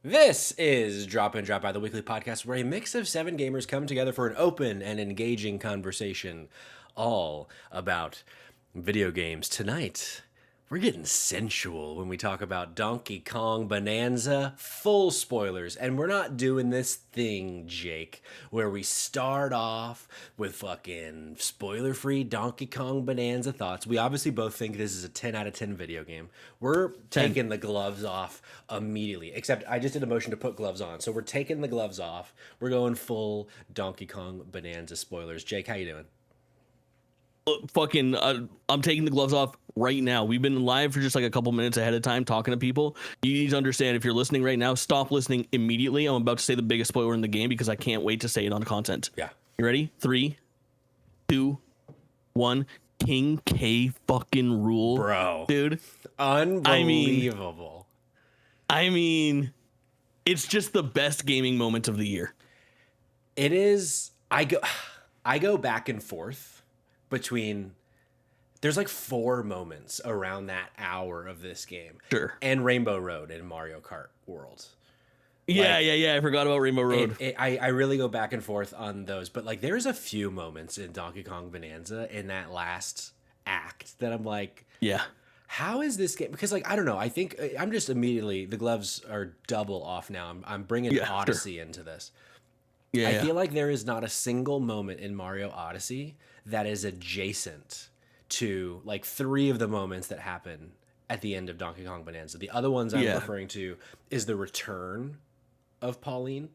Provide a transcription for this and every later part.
This is Drop In Drop Out, the weekly podcast where a mix of seven gamers come together for an open and engaging conversation all about video games. Tonight, we're getting sensual when we talk about Donkey Kong Bananza. Full spoilers. And we're not doing this thing, Jake, where we start off with fucking spoiler-free Donkey Kong Bananza thoughts. We obviously both think this is a 10 out of 10 video game. We're taking the gloves off immediately. Except I just did a motion to put gloves on. So we're taking the gloves off. We're going full Donkey Kong Bananza spoilers. Jake, how you doing? I'm taking the gloves off right now. We've been live for just like a couple minutes ahead of time talking to people. You need to understand, if you're listening right now, stop listening immediately. I'm about to say the biggest spoiler in the game because I can't wait to say it on content. Yeah. You ready? 3, 2, 1. King K fucking rule. Bro. Dude. Unbelievable. I mean, it's just the best gaming moment of the year. It is. I go back and forth between, there's like 4 moments around that hour of this game. Sure. And Rainbow Road in Mario Kart World. Yeah. I forgot about Rainbow Road. I really go back and forth on those, but like there's a few moments in Donkey Kong Bananza in that last act that I'm like, yeah. How is this game? Because like, I don't know. I think I'm just immediately, the gloves are double off now. I'm bringing Odyssey into this. I feel like there is not a single moment in Mario Odyssey that is adjacent to like 3 of the moments that happen at the end of Donkey Kong Bananza. The other ones I'm referring to is the return of Pauline.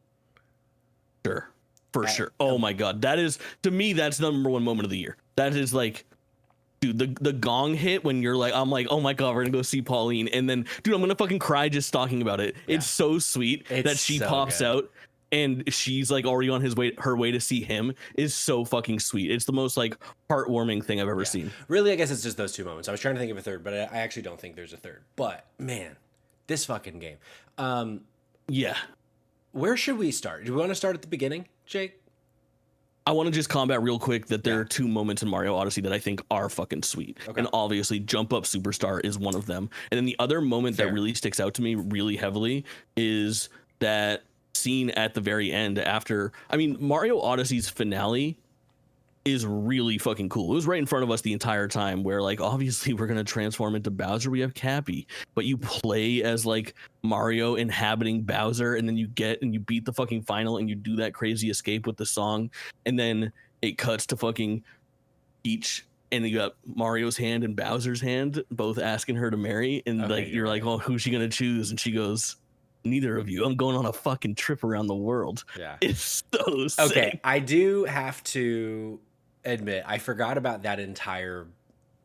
Sure. For sure. Oh my God. That is, to me, that's the number 1 moment of the year. That is like, dude, the gong hit when you're like, I'm like, oh my God, we're gonna go see Pauline. And then, dude, I'm gonna fucking cry just talking about it. Yeah. It's so sweet that she so pops out. And she's like already on her way to see him is so fucking sweet. It's the most like heartwarming thing I've ever seen. Really, I guess it's just those 2 moments. I was trying to think of a third, but I actually don't think there's a third. But man, this fucking game. Yeah. Where should we start? Do we want to start at the beginning, Jake? I want to just combat real quick that there are 2 moments in Mario Odyssey that I think are fucking sweet. Okay. And obviously Jump Up Superstar is one of them. And then the other moment that really sticks out to me really heavily is that scene at the very end after, I mean, Mario Odyssey's finale is really fucking cool. It was right in front of us the entire time where like, obviously we're going to transform into Bowser. We have Cappy, but you play as like Mario inhabiting Bowser, and then you beat the fucking final and you do that crazy escape with the song. And then it cuts to fucking Peach, and you got Mario's hand and Bowser's hand, both asking her to marry. And like, you're like, well, who's she going to choose? And she goes, neither of you. I'm going on a fucking trip around the world. Yeah. It's so sick. Okay, I do have to admit, I forgot about that entire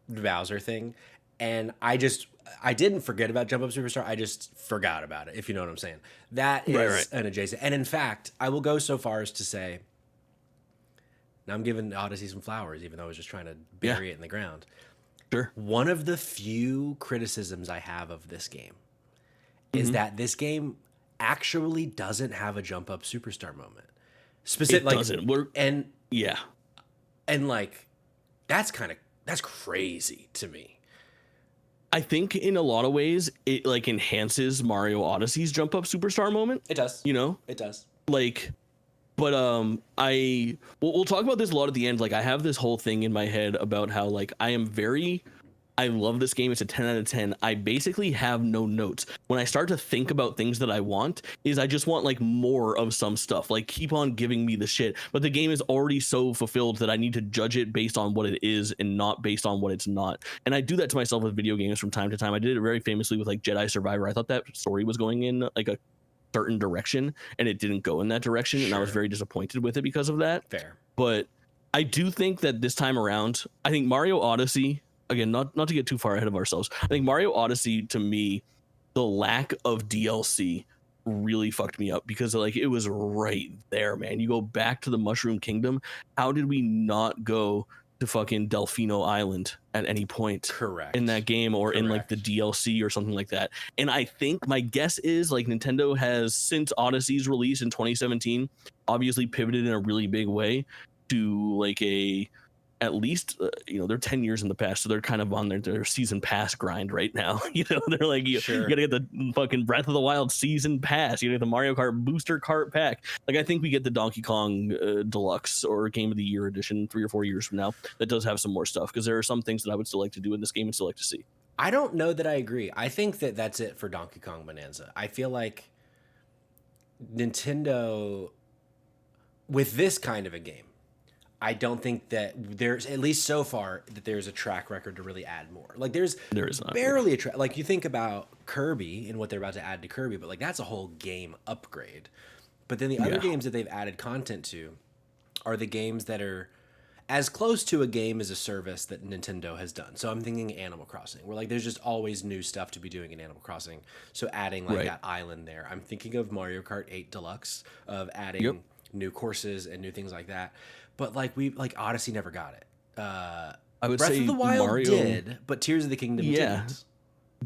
Bowser thing. And I didn't forget about Jump Up Superstar. I just forgot about it, if you know what I'm saying. That is an adjacent. And in fact, I will go so far as to say, now I'm giving Odyssey some flowers, even though I was just trying to bury it in the ground. Sure. One of the few criticisms I have of this game is that this game actually doesn't have a Jump Up Superstar moment. It doesn't. And like, that's crazy to me. I think in a lot of ways it like enhances Mario Odyssey's Jump Up Superstar moment. It does. You know? It does. Like, but we'll talk about this a lot at the end. Like, I have this whole thing in my head about how like I love this game. It's a 10 out of 10. I basically have no notes. When I start to think about things that I want, I just want like more of some stuff. Like, keep on giving me the shit. But the game is already so fulfilled that I need to judge it based on what it is and not based on what it's not. And I do that to myself with video games from time to time. I did it very famously with like Jedi Survivor. I thought that story was going in like a certain direction, and it didn't go in that direction. And I was very disappointed with it because of that. Fair. But I do think that this time around, I think Mario Odyssey, again, not to get too far ahead of ourselves, I think Mario Odyssey, to me, the lack of DLC really fucked me up because like it was right there, man. You go back to the Mushroom Kingdom. How did we not go to fucking Delfino Island at any point in that game or in like the DLC or something like that? And I think my guess is like Nintendo has, since Odyssey's release in 2017, obviously pivoted in a really big way to like a at least they're 10 years in the past, so they're kind of on their season pass grind right now. They're like, you Sure. gotta get the fucking Breath of the Wild season pass, you get the Mario Kart booster cart pack. Like, I think we get the Donkey Kong deluxe or Game of the Year edition 3 or 4 years from now that does have some more stuff, because there are some things that I would still like to do in this game and still like to see. I don't know that I agree. I think that that's it for Donkey Kong Bonanza. I feel like Nintendo, with this kind of a game, I don't think that there's, at least so far, that there's a track record to really add more. Like, there is not barely a track. Like, you think about Kirby and what they're about to add to Kirby, but like, that's a whole game upgrade. But then the other games that they've added content to are the games that are as close to a game as a service that Nintendo has done. So I'm thinking Animal Crossing, where like there's just always new stuff to be doing in Animal Crossing. So adding like that island there. I'm thinking of Mario Kart 8 Deluxe, of adding new courses and new things like that. But like Odyssey never got it. I would Breath say of the Wild Mario did, but Tears of the Kingdom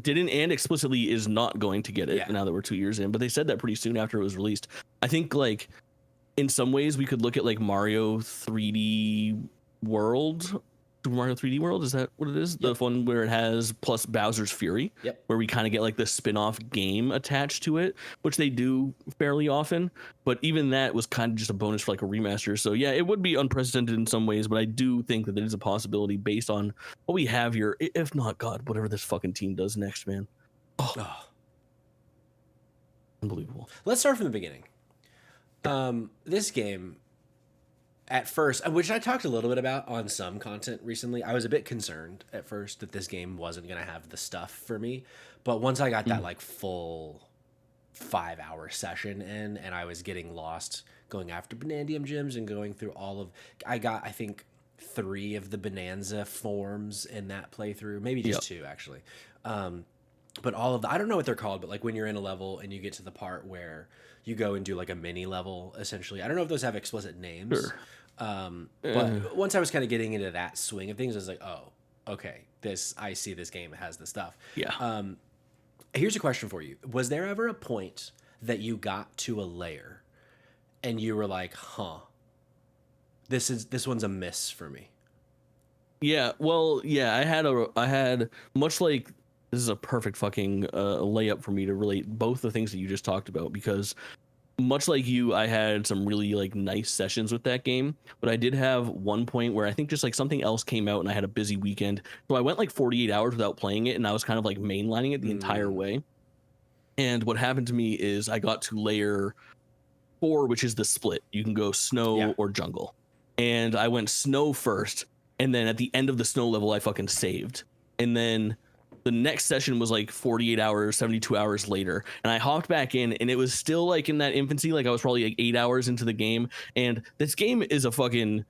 didn't. And explicitly is not going to get it now that we're 2 years in. But they said that pretty soon after it was released. I think like in some ways we could look at like Mario 3D World. Super Mario 3D World, is that what it is? The one where it has plus Bowser's Fury, where we kind of get like the spin-off game attached to it, which they do fairly often. But even that was kind of just a bonus for like a remaster. So yeah, it would be unprecedented in some ways, but I do think that there is a possibility based on what we have here. If not, God, whatever this fucking team does next, man. Unbelievable. Let's start from the beginning. This game, at first, which I talked a little bit about on some content recently, I was a bit concerned at first that this game wasn't going to have the stuff for me. But once I got that like full 5-hour session in, and I was getting lost going after Banandium gems and going through I got, I think, 3 of the Bananza forms in that playthrough, maybe just 2 actually. But all of I don't know what they're called, but like when you're in a level and you get to the part where you go and do like a mini level, essentially. I don't know if those have explicit names. Sure. But once I was kind of getting into that swing of things, I was like, oh, okay, I see this game has the stuff. Yeah. Here's a question for you. Was there ever a point that you got to a layer and you were like, this one's a miss for me? Yeah. Well, yeah, I had much like, this is a perfect fucking layup for me to relate both the things that you just talked about, because much like you, I had some really like nice sessions with that game, but I did have one point where I think just like something else came out and I had a busy weekend. So I went like 48 hours without playing it, and I was kind of like mainlining it the entire way. And what happened to me is I got to layer 4, which is the split. You can go snow or jungle. And I went snow first, and then at the end of the snow level, I fucking saved. And then the next session was like 48 hours, 72 hours later. And I hopped back in, and it was still like in that infancy. Like I was probably like 8 hours into the game. And this game is a fucking,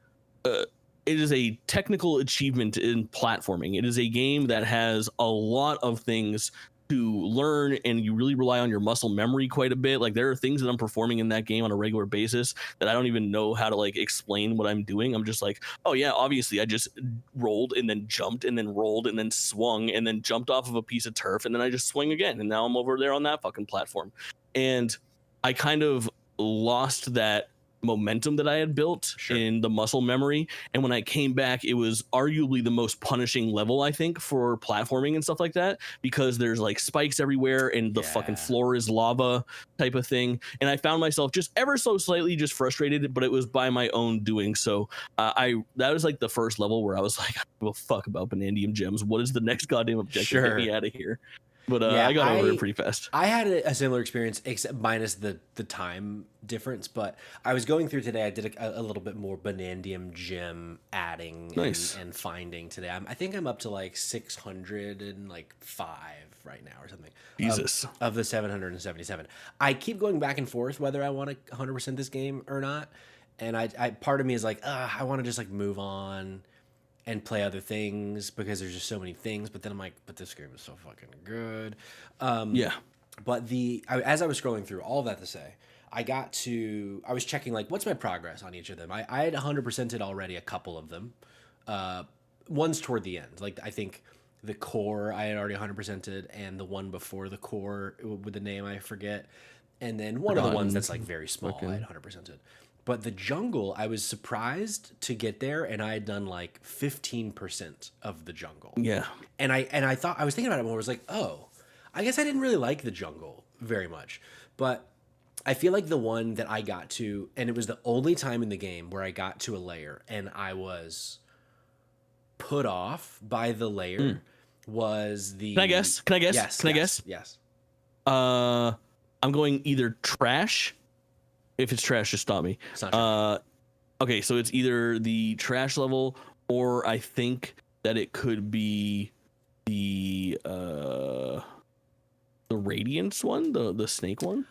it is a technical achievement in platforming. It is a game that has a lot of things to learn, and you really rely on your muscle memory quite a bit. Like there are things that I'm performing in that game on a regular basis that I don't even know how to like explain what I'm doing. I'm just like, oh yeah, obviously I just rolled and then jumped and then rolled and then swung and then jumped off of a piece of turf and then I just swing again, and now I'm over there on that fucking platform. And I kind of lost that momentum that I had built in the muscle memory, and when I came back, it was arguably the most punishing level, I think, for platforming and stuff like that, because there's like spikes everywhere and the fucking floor is lava type of thing, and I found myself just ever so slightly just frustrated, but it was by my own doing. So that was like the first level where I was like, I don't give a fuck about Banandium gems. What is the next goddamn objective? Get me out of here. But I got over it pretty fast. I had a similar experience, except minus the time difference. But I was going through today. I did a little bit more Banandium gem adding and finding today. I think I'm up to like 605 right now or something. Jesus. Of the 777. I keep going back and forth whether I want to 100% this game or not. And I part of me is like, I want to just like move on and play other things because there's just so many things. But then I'm like, but this game is so fucking good. But as I was scrolling through, all of that to say, I was checking like, what's my progress on each of them? I had 100%ed already a couple of them. One's toward the end. Like I think the core I had already 100%ed, and the one before the core with the name I forget. And then one of the ones that's like very small, I had 100%ed. But the jungle, I was surprised to get there, and I had done like 15% of the jungle. Yeah. And I thought, I was thinking about it more. I was like, oh, I guess I didn't really like the jungle very much. But I feel like the one that I got to, and it was the only time in the game where I got to a layer and I was put off by the layer, was the. Can I guess? Can I guess? Yes. Can I yes, guess? Yes. I'm going either trash. If it's trash, just stop me. It's not trash. Okay, so it's either the trash level, or I think that it could be the Radiance one, the snake one.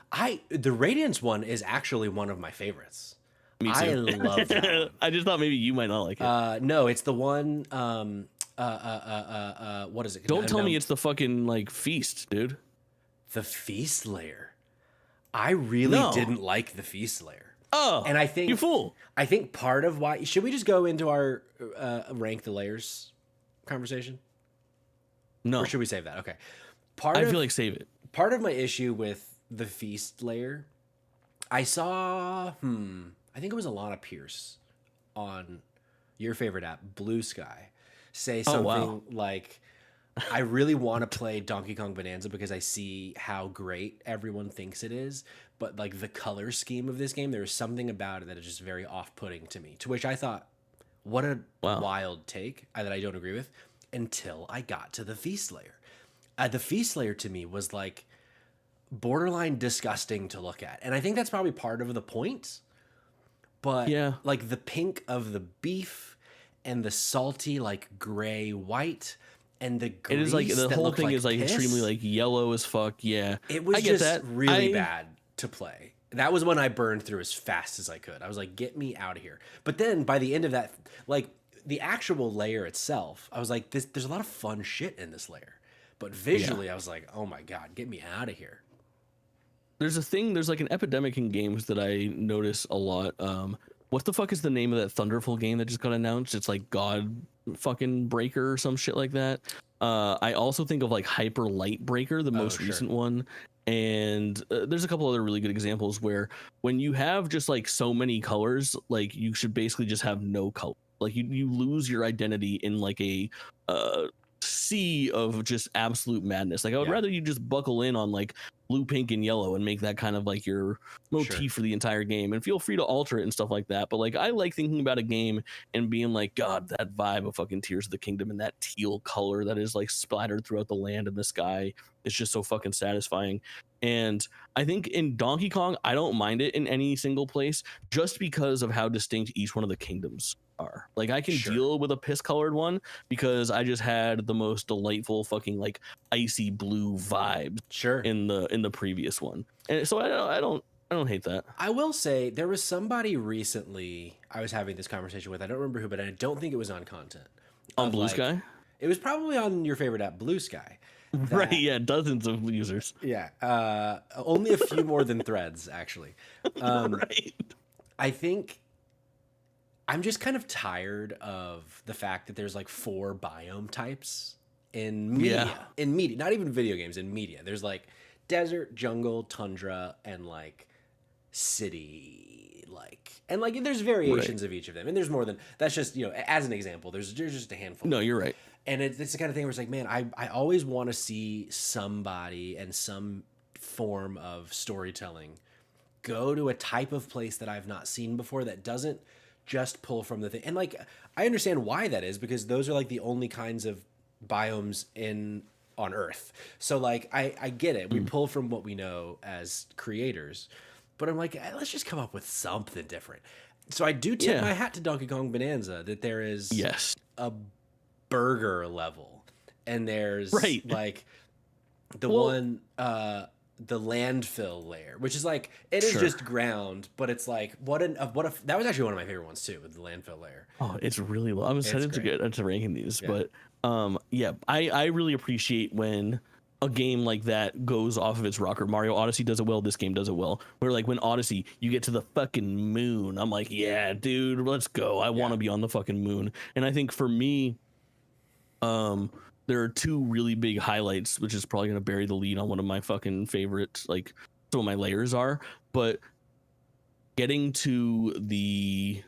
The Radiance one is actually one of my favorites. Me too. I love that one. I just thought maybe you might not like it. No, it's the one. What is it? Don't tell me it's the fucking like feast, dude. The feast layer. I really didn't like the feast layer. Oh, and I think you fool. I think part of why, should we just go into our rank the layers conversation? No, or should we save that? Okay. I feel like save it. Part of my issue with the feast layer, I saw, I think it was Alana Pierce on your favorite app, Blue Sky, say something like, I really want to play Donkey Kong Bananza because I see how great everyone thinks it is, but like the color scheme of this game, there is something about it that is just very off-putting to me. To which I thought, what a wild take that I don't agree with, until I got to the feast layer. The feast layer to me was like borderline disgusting to look at, and I think that's probably part of the point. But like the pink of the beef and the salty like gray white. And the grease, it is like the whole thing is like piss. Extremely like yellow as fuck. Yeah, it was just really bad to play. That was when I burned through as fast as I could. I was like, get me out of here. But then by the end of that, like the actual layer itself, I was like, there's a lot of fun shit in this layer. But visually, I was like, oh my God, get me out of here. There's like an epidemic in games that I notice a lot. What the fuck is the name of that Thunderful game that just got announced? It's like God fucking Breaker or some shit like that. I also think of like Hyper Light Breaker, the most recent one. And there's a couple other really good examples where when you have just like so many colors, like you should basically just have no color. Like you lose your identity in like a sea of just absolute madness. Like I would rather you just buckle in on like blue, pink, and yellow and make that kind of like your motif for the entire game, and feel free to alter it and stuff like that. But like I like thinking about a game and being like, God, that vibe of fucking Tears of the Kingdom and that teal color that is like splattered throughout the land and the sky is just so fucking satisfying. And I think in Donkey Kong, I don't mind it in any single place just because of how distinct each one of the kingdoms are. Like I can deal with a piss colored one because I just had the most delightful fucking like icy blue vibes in the previous one. And so I don't hate that. I will say there was somebody recently I was having this conversation with. I don't remember who, but I don't think it was on content. On Blue Sky? It was probably on your favorite app, Blue Sky. Right, yeah, dozens of users. Yeah, only a few more than Threads, actually. Right. I think I'm just kind of tired of the fact that there's like 4 biome types in media. In media, not even video games, in media. There's like desert, jungle, tundra, and like city, and there's variations of each of them. And there's more than that's just, as an example, there's just a handful. No, you're right. And it's the kind of thing where it's like, man, I always want to see somebody and some form of storytelling go to a type of place that I've not seen before that doesn't just pull from the thing. And like, I understand why that is, because those are like the only kinds of biomes on Earth. So like, I get it. We pull from what we know as creators, but I'm like, let's just come up with something different. So I do tip my hat to Donkey Kong Bananza that there is a burger level, and there's like the one the landfill layer, which is like it is just ground, but it's like what if that was actually one of my favorite ones too, with the landfill layer. Oh, it's really low. I'm excited to get into ranking these, but I really appreciate when a game like that goes off of its rocker. Mario Odyssey does it well. This game does it well. Where like when Odyssey, you get to the fucking moon, I'm like, yeah, dude, let's go. I want to be on the fucking moon. And I think for me, there are 2 really big highlights, which is probably going to bury the lead on one of my fucking favorites, like some of my layers are. But getting to the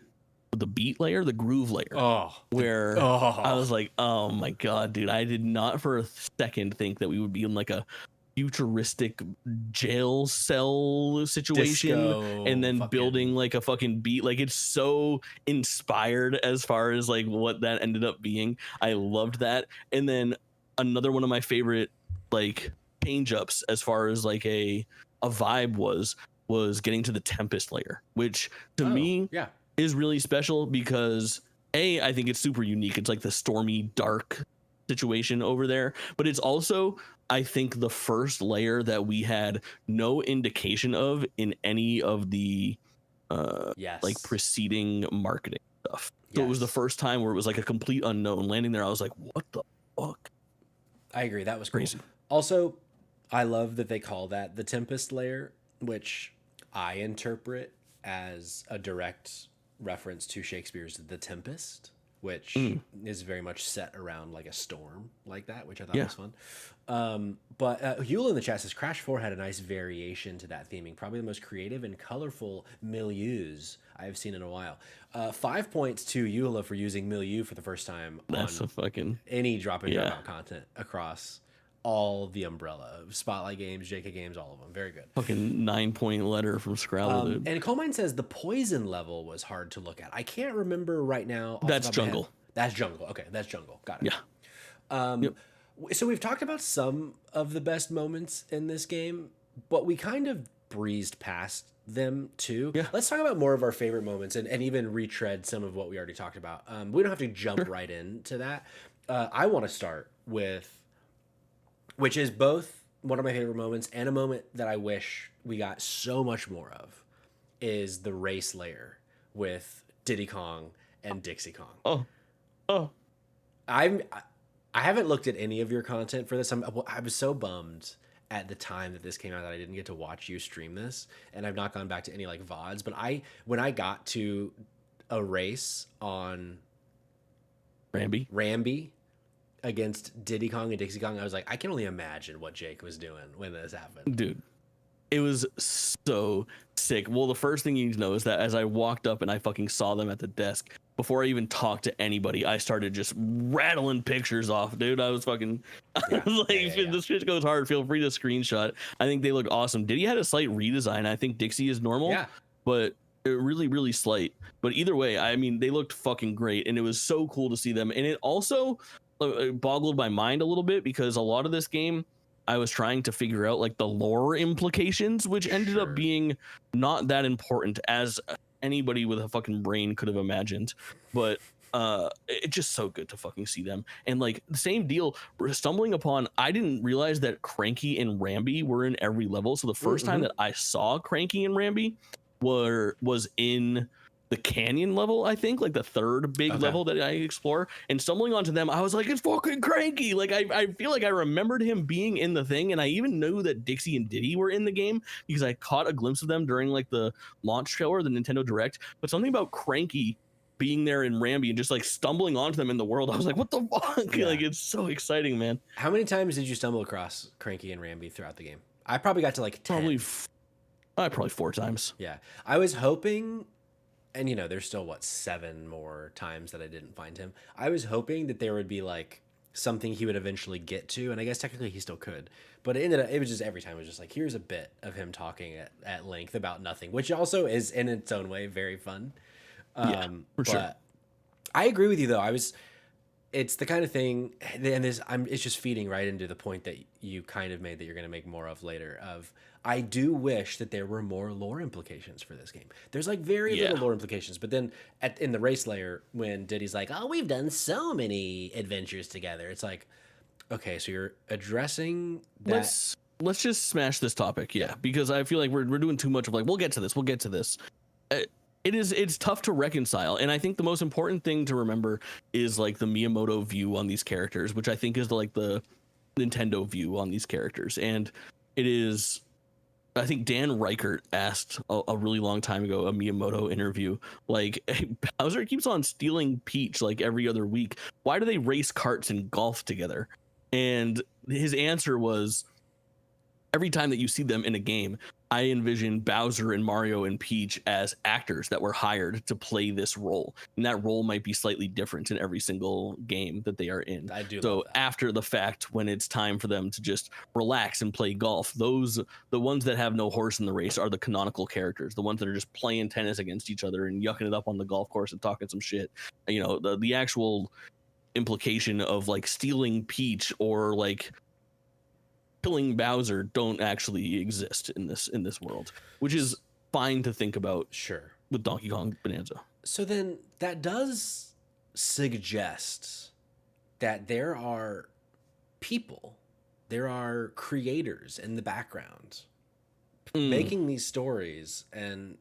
beat layer, the groove layer, where I was like, oh my god, dude, I did not for a second think that we would be in like a futuristic jail cell situation Disco and then building like a fucking beat. Like, it's so inspired as far as like what that ended up being. I loved that. And then another one of my favorite like change ups as far as like a vibe was getting to the Tempest layer, which to me is really special because I think it's super unique. It's like the stormy, dark situation over there, but it's also, I think, the first layer that we had no indication of in any of the like preceding marketing stuff. So it was the first time where it was like a complete unknown. Landing there, I was like, what the fuck? I agree. That was crazy. Cool. Also, I love that they call that the Tempest layer, which I interpret as a direct reference to Shakespeare's The Tempest, which is very much set around like a storm like that, which I thought was fun. But Hewell in the chat says Crash 4 had a nice variation to that theming, probably the most creative and colorful milieus I've seen in a while. 5 points to Eula for using milieu for the first time. That's on a fucking any drop in drop out content across all the umbrella Spotlight games, JK games, all of them. Very good. Fucking 9-point letter from Scrabble, dude. And Colemine says the poison level was hard to look at. I can't remember right now. That's jungle. That's jungle. Okay, that's jungle. Got it. Yeah. So we've talked about some of the best moments in this game, but we kind of breezed past them too. Yeah. Let's talk about more of our favorite moments and even retread some of what we already talked about. We don't have to jump right into that. I want to start with, which is both one of my favorite moments and a moment that I wish we got so much more of, is the race layer with Diddy Kong and Dixie Kong. I haven't looked at any of your content for this. I was so bummed at the time that this came out that I didn't get to watch you stream this, and I've not gone back to any like VODs. But when I got to a race on Rambi against Diddy Kong and Dixie Kong, I was like, I can only imagine what Jake was doing when this happened. Dude, it was so sick. Well, the first thing you need to know is that as I walked up and I fucking saw them at the desk, before I even talked to anybody, I started just rattling pictures off, dude. I was fucking if this shit goes hard, feel free to screenshot. I think they look awesome. Diddy had a slight redesign. I think Dixie is normal, but really, really slight. But either way, I mean, they looked fucking great, and it was so cool to see them. And it also boggled my mind a little bit because a lot of this game, I was trying to figure out like the lore implications, which ended up being not that important as anybody with a fucking brain could have imagined. But it's just so good to fucking see them. And like the same deal, stumbling upon, I didn't realize that Cranky and Rambi were in every level. So the first time that I saw Cranky and Rambi was in the canyon level, I think, like the third big level that I explore, and stumbling onto them, I was like, it's fucking Cranky. Like I feel like I remembered him being in the thing, and I even knew that Dixie and Diddy were in the game because I caught a glimpse of them during like the launch trailer, the Nintendo Direct. But something about Cranky being there in Rambi and just like stumbling onto them in the world, I was like, what the fuck? Like, it's so exciting, man. How many times did you stumble across Cranky and Rambi throughout the game? I probably got to like 10. Probably 4 times. Yeah, I was hoping. And, you know, there's still, 7 more times that I didn't find him. I was hoping that there would be, like, something he would eventually get to. And I guess technically he still could. But it was just every time it was just like, here's a bit of him talking at length about nothing, which also is, in its own way, very fun. For sure. I agree with you, though. It's the kind of thing, and it's just feeding right into the point that you kind of made that you're going to make more of later, of I do wish that there were more lore implications for this game. There's like very little lore implications, but then in the race layer, when Diddy's like, oh, we've done so many adventures together, it's like, okay, so you're addressing that. Let's just smash this topic, because I feel like we're doing too much of like, we'll get to this. It's tough to reconcile, and I think the most important thing to remember is like the Miyamoto view on these characters, which I think is like the Nintendo view on these characters. And it is, I think Dan Reichert asked a really long time ago, a Miyamoto interview, like, hey, Bowser keeps on stealing Peach like every other week. Why do they race karts and golf together? And his answer was, every time that you see them in a game, I envision Bowser and Mario and Peach as actors that were hired to play this role. And that role might be slightly different in every single game that they are in. I do so love that. After the fact, when it's time for them to just relax and play golf, the ones that have no horse in the race are the canonical characters, the ones that are just playing tennis against each other and yucking it up on the golf course and talking some shit. You know, the actual implication of like stealing Peach or like killing Bowser don't actually exist in this world, which is fine to think about. Sure. With Donkey Kong Bananza. So then that does suggest that there are people, there are creators in the background making these stories and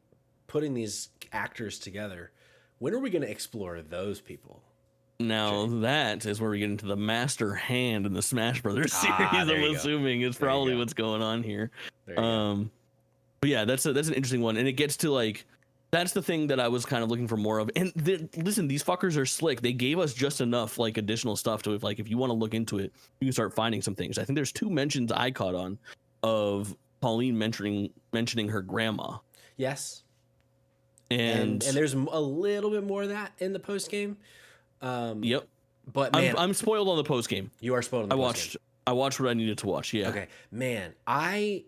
putting these actors together. When are we going to explore those people? Now that is where we get into the master hand in the Smash Brothers series. I'm assuming is probably what's going on here. But yeah, that's an interesting one, and it gets to like, that's the thing that I was kind of looking for more of. And listen, these fuckers are slick. They gave us just enough like additional stuff to if you want to look into it, you can start finding some things. I think there's 2 mentions I caught on of Pauline mentioning her grandma. Yes. And there's a little bit more of that in the post game. Yep. But man, I'm spoiled on the post game. You are spoiled on the post game. I watched what I needed to watch. Yeah. Okay. Man, I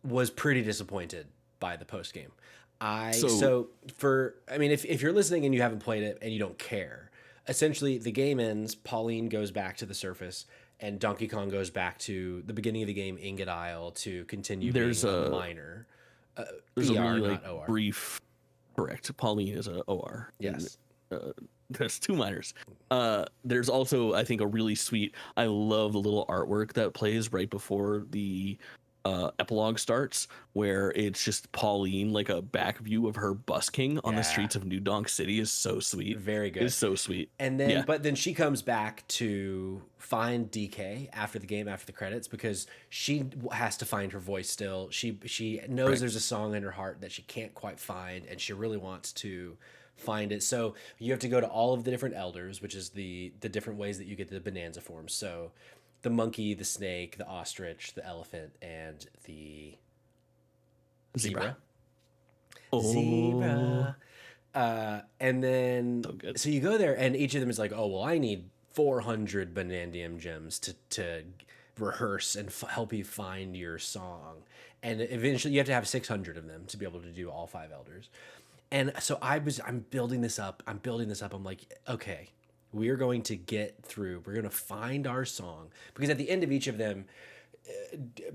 was pretty disappointed by the post game. If you're listening and you haven't played it and you don't care, essentially the game ends, Pauline goes back to the surface, and Donkey Kong goes back to the beginning of the game, Ingot Isle, to continue being a minor. There's BR, a really not OR. brief, correct. Pauline is a OR. Yes. There's 2 minors. There's also, I think, a really sweet, I love the little artwork that plays right before the epilogue starts, where it's just Pauline, like a back view of her busking on the streets of New Donk City. Is so sweet. Very good. It's so sweet. And then, but then she comes back to find DK after the game, after the credits, because she has to find her voice still. She knows there's a song in her heart that she can't quite find, and she really wants to find it. So you have to go to all of the different elders, which is the different ways that you get the Bananza forms. So the monkey, the snake, the ostrich, the elephant, and the zebra. Zebra. And then, so you go there, and each of them is like, oh, well, I need 400 Banandium gems to rehearse and help you find your song. And eventually you have to have 600 of them to be able to do all 5 elders. And so I'm building this up. I'm like, okay, we're going to get through. We're going to find our song. Because at the end of each of them,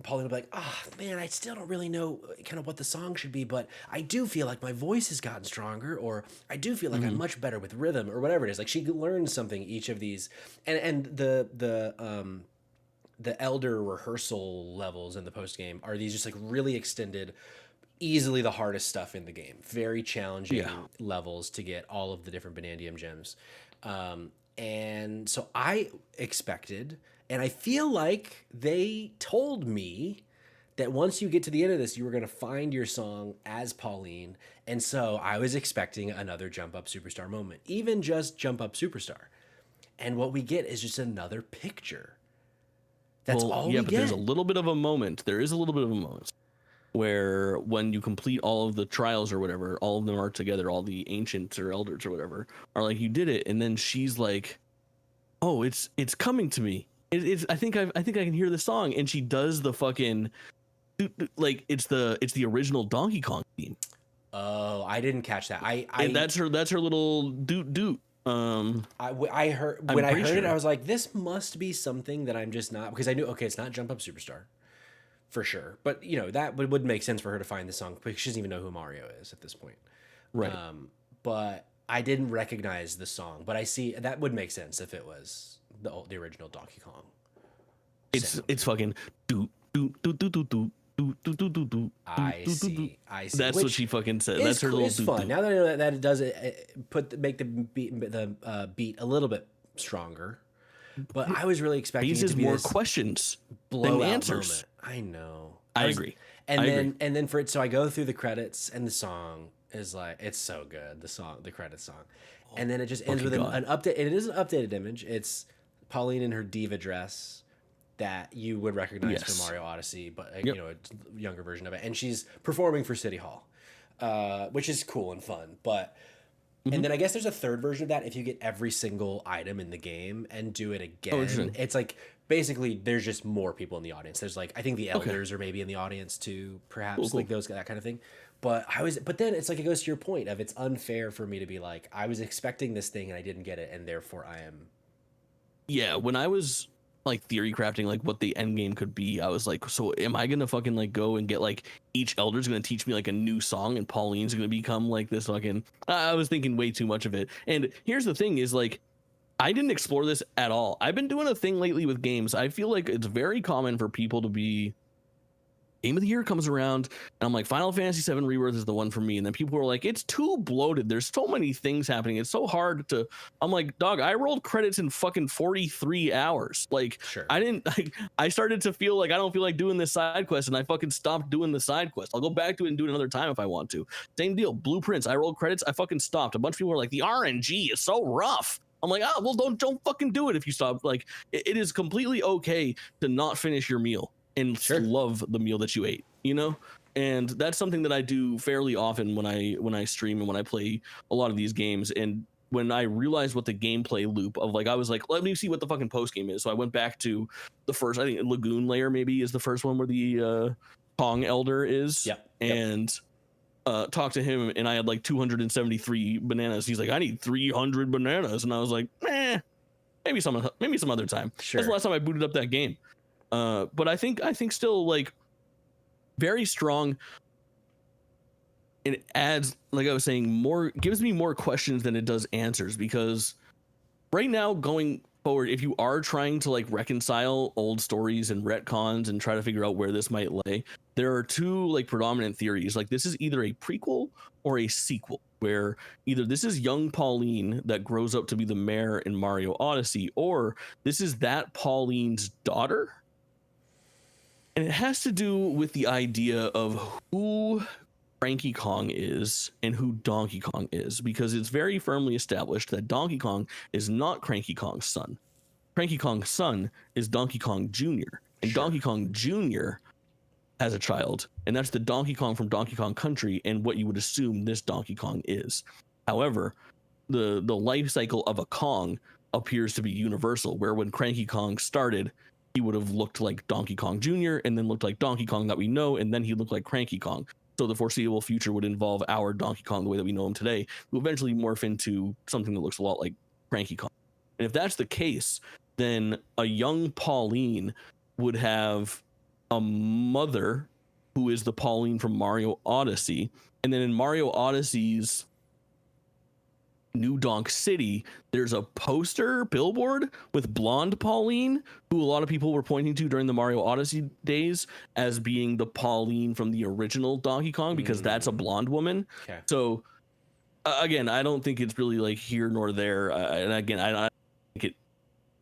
Pauline will be like, oh, man, I still don't really know kind of what the song should be, but I do feel like my voice has gotten stronger, or I do feel like I'm much better with rhythm, or whatever it is. Like, she learns something each of these. And the elder rehearsal levels in the post game are these just like really extended, easily the hardest stuff in the game. Very challenging levels to get all of the different Banandium gems. And so I expected, and I feel like they told me that once you get to the end of this, you were going to find your song as Pauline. And so I was expecting another Jump Up Superstar moment, even just Jump Up Superstar. And what we get is just another picture. That's all we get. But there's a little bit of a moment. There is a little bit of a moment where when you complete all of the trials or whatever, all of them are together, all the ancients or elders or whatever are like, you did it. And then she's like, oh, it's coming to me. I think I can hear the song. And she does the fucking, like, it's the original Donkey Kong theme. Oh, I didn't catch that. That's her little doot. I heard when I heard it, I was like, this must be something that I'm just not, because I knew, okay, it's not Jump Up Superstar. For sure. But, you know, that would make sense for her to find the song, because she doesn't even know who Mario is at this point. Right. But I didn't recognize the song. But I see that would make sense if it was the original Donkey Kong. It's fucking do do do do do do do do do do do. I see. That's what she fucking said. That's her little. It's fun. Now that I know that it does make the beat a little bit stronger. But I was really expecting it to be more this questions blowout than answers. Moment. I know. I agree. And then for it, so I go through the credits, and the song is like, it's so good. The credits song, and then it just ends with an update. And it is an updated image. It's Pauline in her diva dress, that you would recognize from Mario Odyssey, but you know, a younger version of it. And she's performing for City Hall, which is cool and fun. But and then I guess there's a third version of that if you get every single item in the game and do it again. It's like basically there's just more people in the audience. There's like I think the elders are maybe in the audience too, perhaps like those that kind of thing. But then it's like it goes to your point of it's unfair for me to be like I was expecting this thing and I didn't get it and therefore I am. Yeah, when I was like theory crafting like what the end game could be, I was like, so am I gonna fucking like go and get like each elder's gonna teach me like a new song and Pauline's gonna become like this fucking I was thinking way too much of it. And here's the thing is like I didn't explore this at all. I've been doing a thing lately with games. I feel like it's very common for people to be Game of the Year comes around and I'm like, Final Fantasy VII Rebirth is the one for me. And then people are like, it's too bloated. There's so many things happening. It's so hard to. I'm like, dog, I rolled credits in fucking 43 hours. Like, I didn't like, I started to feel like I don't feel like doing this side quest and I fucking stopped doing the side quest. I'll go back to it and do it another time if I want to. Same deal. Blueprints. I rolled credits. I fucking stopped. A bunch of people were like, the RNG is so rough. I'm like, well, don't fucking do it if you stop. Like, it is completely okay to not finish your meal and love the meal that you ate, you know? And that's something that I do fairly often when I stream and when I play a lot of these games. And when I realized what the gameplay loop of like, I was like, let me see what the fucking post game is. So I went back to the first, I think Lagoon Layer maybe is the first one where the Kong Elder is. And talked to him and I had like 273 bananas. He's like, I need 300 bananas. And I was like, maybe some other time. That's the last time I booted up that game. But I think still like very strong. It adds, like I was saying, gives me more questions than it does answers, because right now going forward, if you are trying to like reconcile old stories and retcons and try to figure out where this might lay, there are two like predominant theories. Like this is either a prequel or a sequel, where either this is young Pauline that grows up to be the mayor in Mario Odyssey, or this is that Pauline's daughter. And it has to do with the idea of who Cranky Kong is and who Donkey Kong is, because it's very firmly established that Donkey Kong is not Cranky Kong's son. Cranky Kong's son is Donkey Kong Jr. And Donkey Kong Jr. has a child, and that's the Donkey Kong from Donkey Kong Country and what you would assume this Donkey Kong is. However, the life cycle of a Kong appears to be universal, where when Cranky Kong started, he would have looked like Donkey Kong Jr. and then looked like Donkey Kong that we know, and then he looked like Cranky Kong. So the foreseeable future would involve our Donkey Kong the way that we know him today, who eventually morph into something that looks a lot like Cranky Kong. And if that's the case, then a young Pauline would have a mother who is the Pauline from Mario Odyssey. And then in Mario Odyssey's New Donk City, there's a billboard with blonde Pauline, who a lot of people were pointing to during the Mario Odyssey days as being the Pauline from the original Donkey Kong, because that's a blonde woman. So again, I don't think it's really like here nor there. And again, I think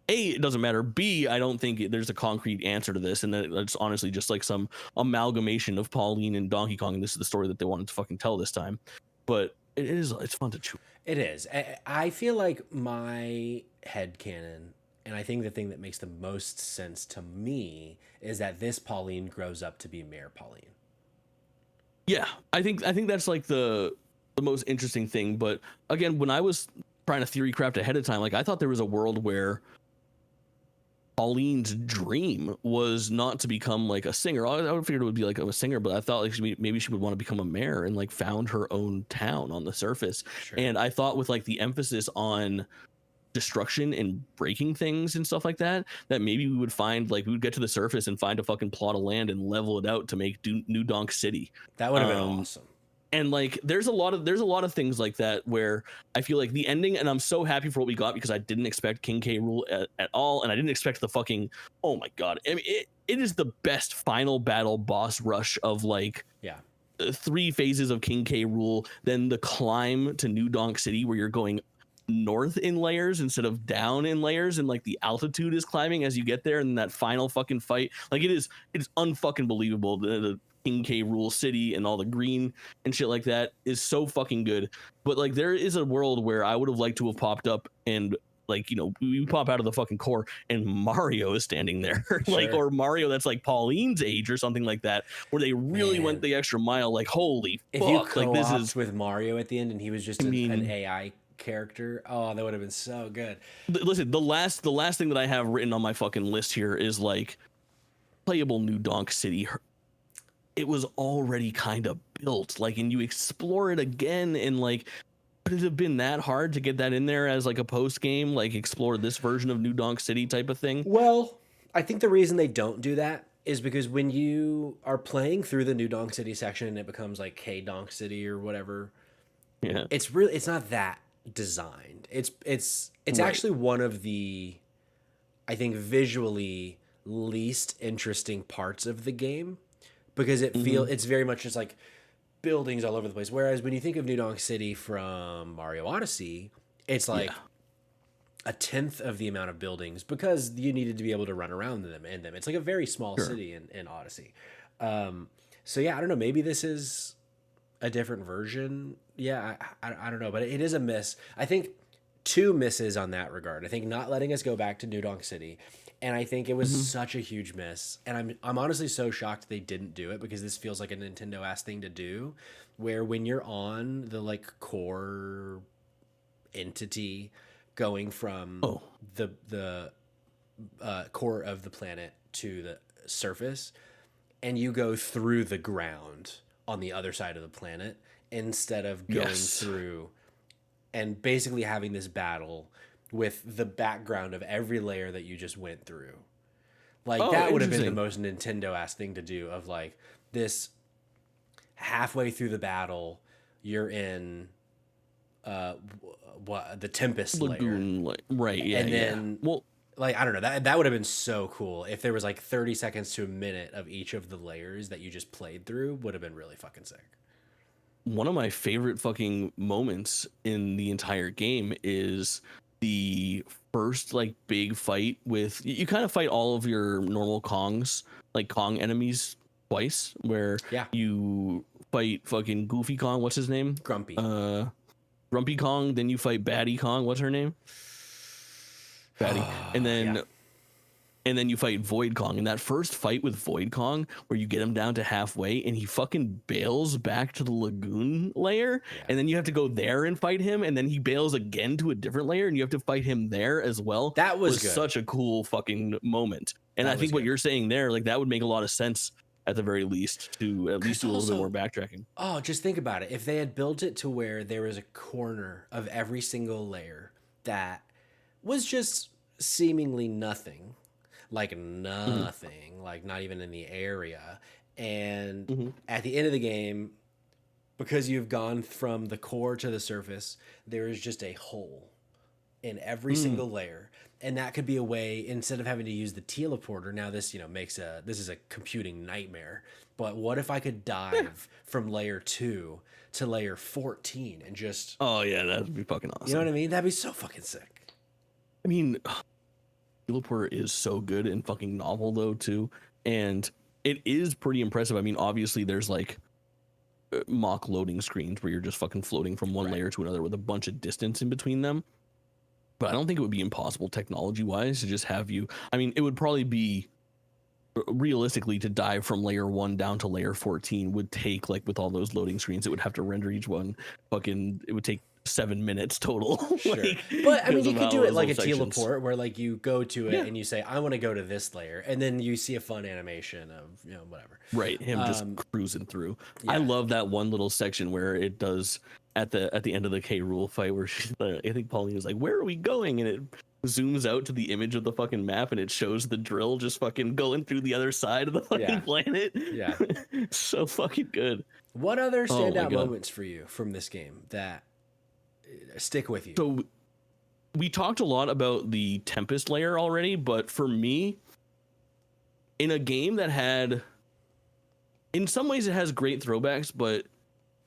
it doesn't matter. B, I don't think there's a concrete answer to this, and that it's honestly just like some amalgamation of Pauline and Donkey Kong, and this is the story that they wanted to fucking tell this time. But it's fun to chew. It is. I feel like my headcanon, and I think the thing that makes the most sense to me, is that this Pauline grows up to be Mayor Pauline. Yeah, I think that's like the most interesting thing. But again, when I was trying to theory craft ahead of time, like I thought there was a world where Pauline's dream was not to become like a singer. I would figure it would be like a singer, but I thought like maybe she would want to become a mayor and like found her own town on the surface. And I thought with like the emphasis on destruction and breaking things and stuff like that, that maybe we would get to the surface and find a fucking plot of land and level it out to make New Donk City. That would have been awesome. And like there's a lot of things like that where I feel like the ending, and I'm so happy for what we got, because I didn't expect King K. Rool at all, and I didn't expect the fucking, oh my god, I mean, it is the best final battle boss rush of like 3 phases of King K. Rool, then the climb to New Donk City where you're going north in layers instead of down in layers, and like the altitude is climbing as you get there, and that final fucking fight, like it's unfucking believable. The King K. Rool City and all the green and shit like that is so fucking good. But like there is a world where I would have liked to have popped up and like, you know, we pop out of the fucking core and Mario is standing there, like, Sure. or Mario that's like Pauline's age or something like that, where they really went the extra mile. Like, holy if you fuck, like this co-opt is, with Mario at the end and he was just I an mean, AI character, oh, that would have been so good. listen, the last thing that I have written on my fucking list here is like playable New Donk City. It was already kind of built, like, and you explore it again, and like, would it have been that hard to get that in there as like a post game, like explore this version of New Donk City type of thing? Well, I think the reason they don't do that is because when you are playing through the New Donk City section and it becomes like K Donk City or whatever, Yeah, it's not that designed. It's right. actually one of the, I think, visually least interesting parts of the game, because it's very much just like buildings all over the place. Whereas when you think of New Donk City from Mario Odyssey, it's like Yeah. a tenth of the amount of buildings because you needed to be able to run around in them. It's like a very small city in Odyssey. So yeah, I don't know. Maybe this is a different version. Yeah, I don't know, but it is a miss. I think two misses on that regard. I think not letting us go back to New Donk City, and I think it was such a huge miss. And I'm honestly so shocked they didn't do it, because this feels like a Nintendo ass thing to do, where when you're on the like core entity going from Oh, the core of the planet to the surface, and you go through the ground on the other side of the planet instead of going yes. through and basically having this battle with the background of every layer that you just went through. Like, Oh, that would have been the interesting. most Nintendo ass thing to do, of like this halfway through the battle, you're in what, the Tempest layer. Lagoon, like, right? Yeah, And yeah. then, Well, like, I don't know, that would have been so cool if there was like 30 seconds to a minute of each of the layers that you just played through. Would have been really fucking sick. one of my favorite fucking moments in the entire game is the first like big fight with you kind of fight all of your normal Kongs, like Kong enemies twice, where Yeah. you fight fucking Goofy Kong, what's his name? Grumpy. Grumpy Kong, then you fight Batty Kong, what's her name? Batty. And Yeah. then you fight Void Kong. And that first fight with Void Kong, where you get him down to halfway and he fucking bails back to the lagoon layer, and then you have to go there and fight him, and then he bails again to a different layer and you have to fight him there as well. That was good. Such a cool fucking moment. And That I was think what good. you're saying there, like, that would make a lot of sense at the very least, to at least do a little bit also- more backtracking. Oh, just think about it. If they had built it to where there was a corner of every single layer that was just seemingly nothing, like nothing, like not even in the area. And at the end of the game, because you've gone from the core to the surface, there is just a hole in every single layer. And that could be a way, instead of having to use the teleporter, now this, this is a computing nightmare. But what if I could dive from layer 2 to layer 14 and just, Oh yeah, that'd be fucking awesome. you know what I mean? That'd be so fucking sick. I mean, Teleporter is so good and fucking novel though too, and it is pretty impressive. I mean, obviously there's like mock loading screens where you're just fucking floating from one layer to another with a bunch of distance in between them, but I don't think it would be impossible technology wise to just have you. I mean, it would probably be realistically to dive from layer 1 down to layer 14 would take, like, with all those loading screens, it would have to render each one fucking, it would take 7 minutes total. Sure. Like, But I mean, because you of could how do it those like a little sections. teleport, where like you go to it Yeah. and you say, I want to go to this layer. And then you see a fun animation of, whatever. Right, him just cruising through. yeah. I love that one little section where it does at the end of the K Rule fight, where I think Pauline is like, "Where are we going?" and it zooms out to the image of the fucking map and it shows the drill just fucking going through the other side of the fucking planet. Yeah. So fucking good. What other Oh my standout God. moments for you from this game that stick with you? So we talked a lot about the Tempest layer already, but for me, in a game that had, in some ways it has great throwbacks, but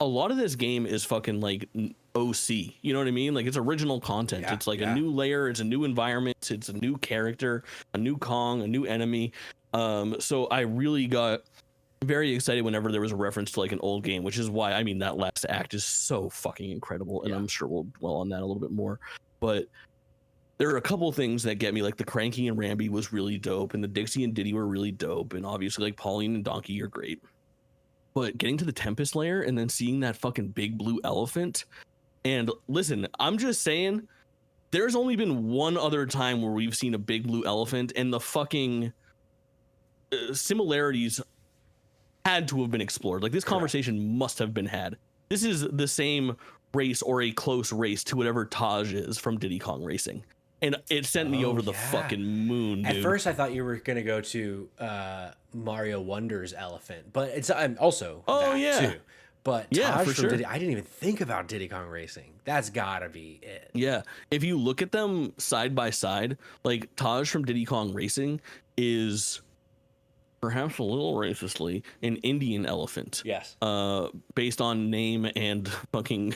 a lot of this game is fucking like OC. You know what I mean? Like, it's original content. Yeah, It's like yeah. a new layer, it's a new environment, it's a new character, a new Kong, a new enemy. So I really got very excited whenever there was a reference to like an old game, which is why, I mean, that last act is so fucking incredible, and Yeah. I'm sure we'll dwell on that a little bit more. But there are a couple things that get me, like the Cranky and Ramby was really dope, and the Dixie and Diddy were really dope, and obviously like Pauline and Donkey are great. But getting to the Tempest layer and then seeing that fucking big blue elephant, and listen, I'm just saying, there's only been one other time where we've seen a big blue elephant, and the fucking similarities had to have been explored. Like, this conversation must have been had. This is the same race or a close race to whatever Taj is from Diddy Kong Racing. And it sent me over the fucking moon, dude. At first, I thought you were going to go to Mario Wonder's elephant, but it's also too. But Taj from Diddy, I didn't even think about Diddy Kong Racing. That's gotta be it. Yeah, if you look at them side by side, like Taj from Diddy Kong Racing is perhaps a little racistly an Indian elephant. Yes. Based on name and fucking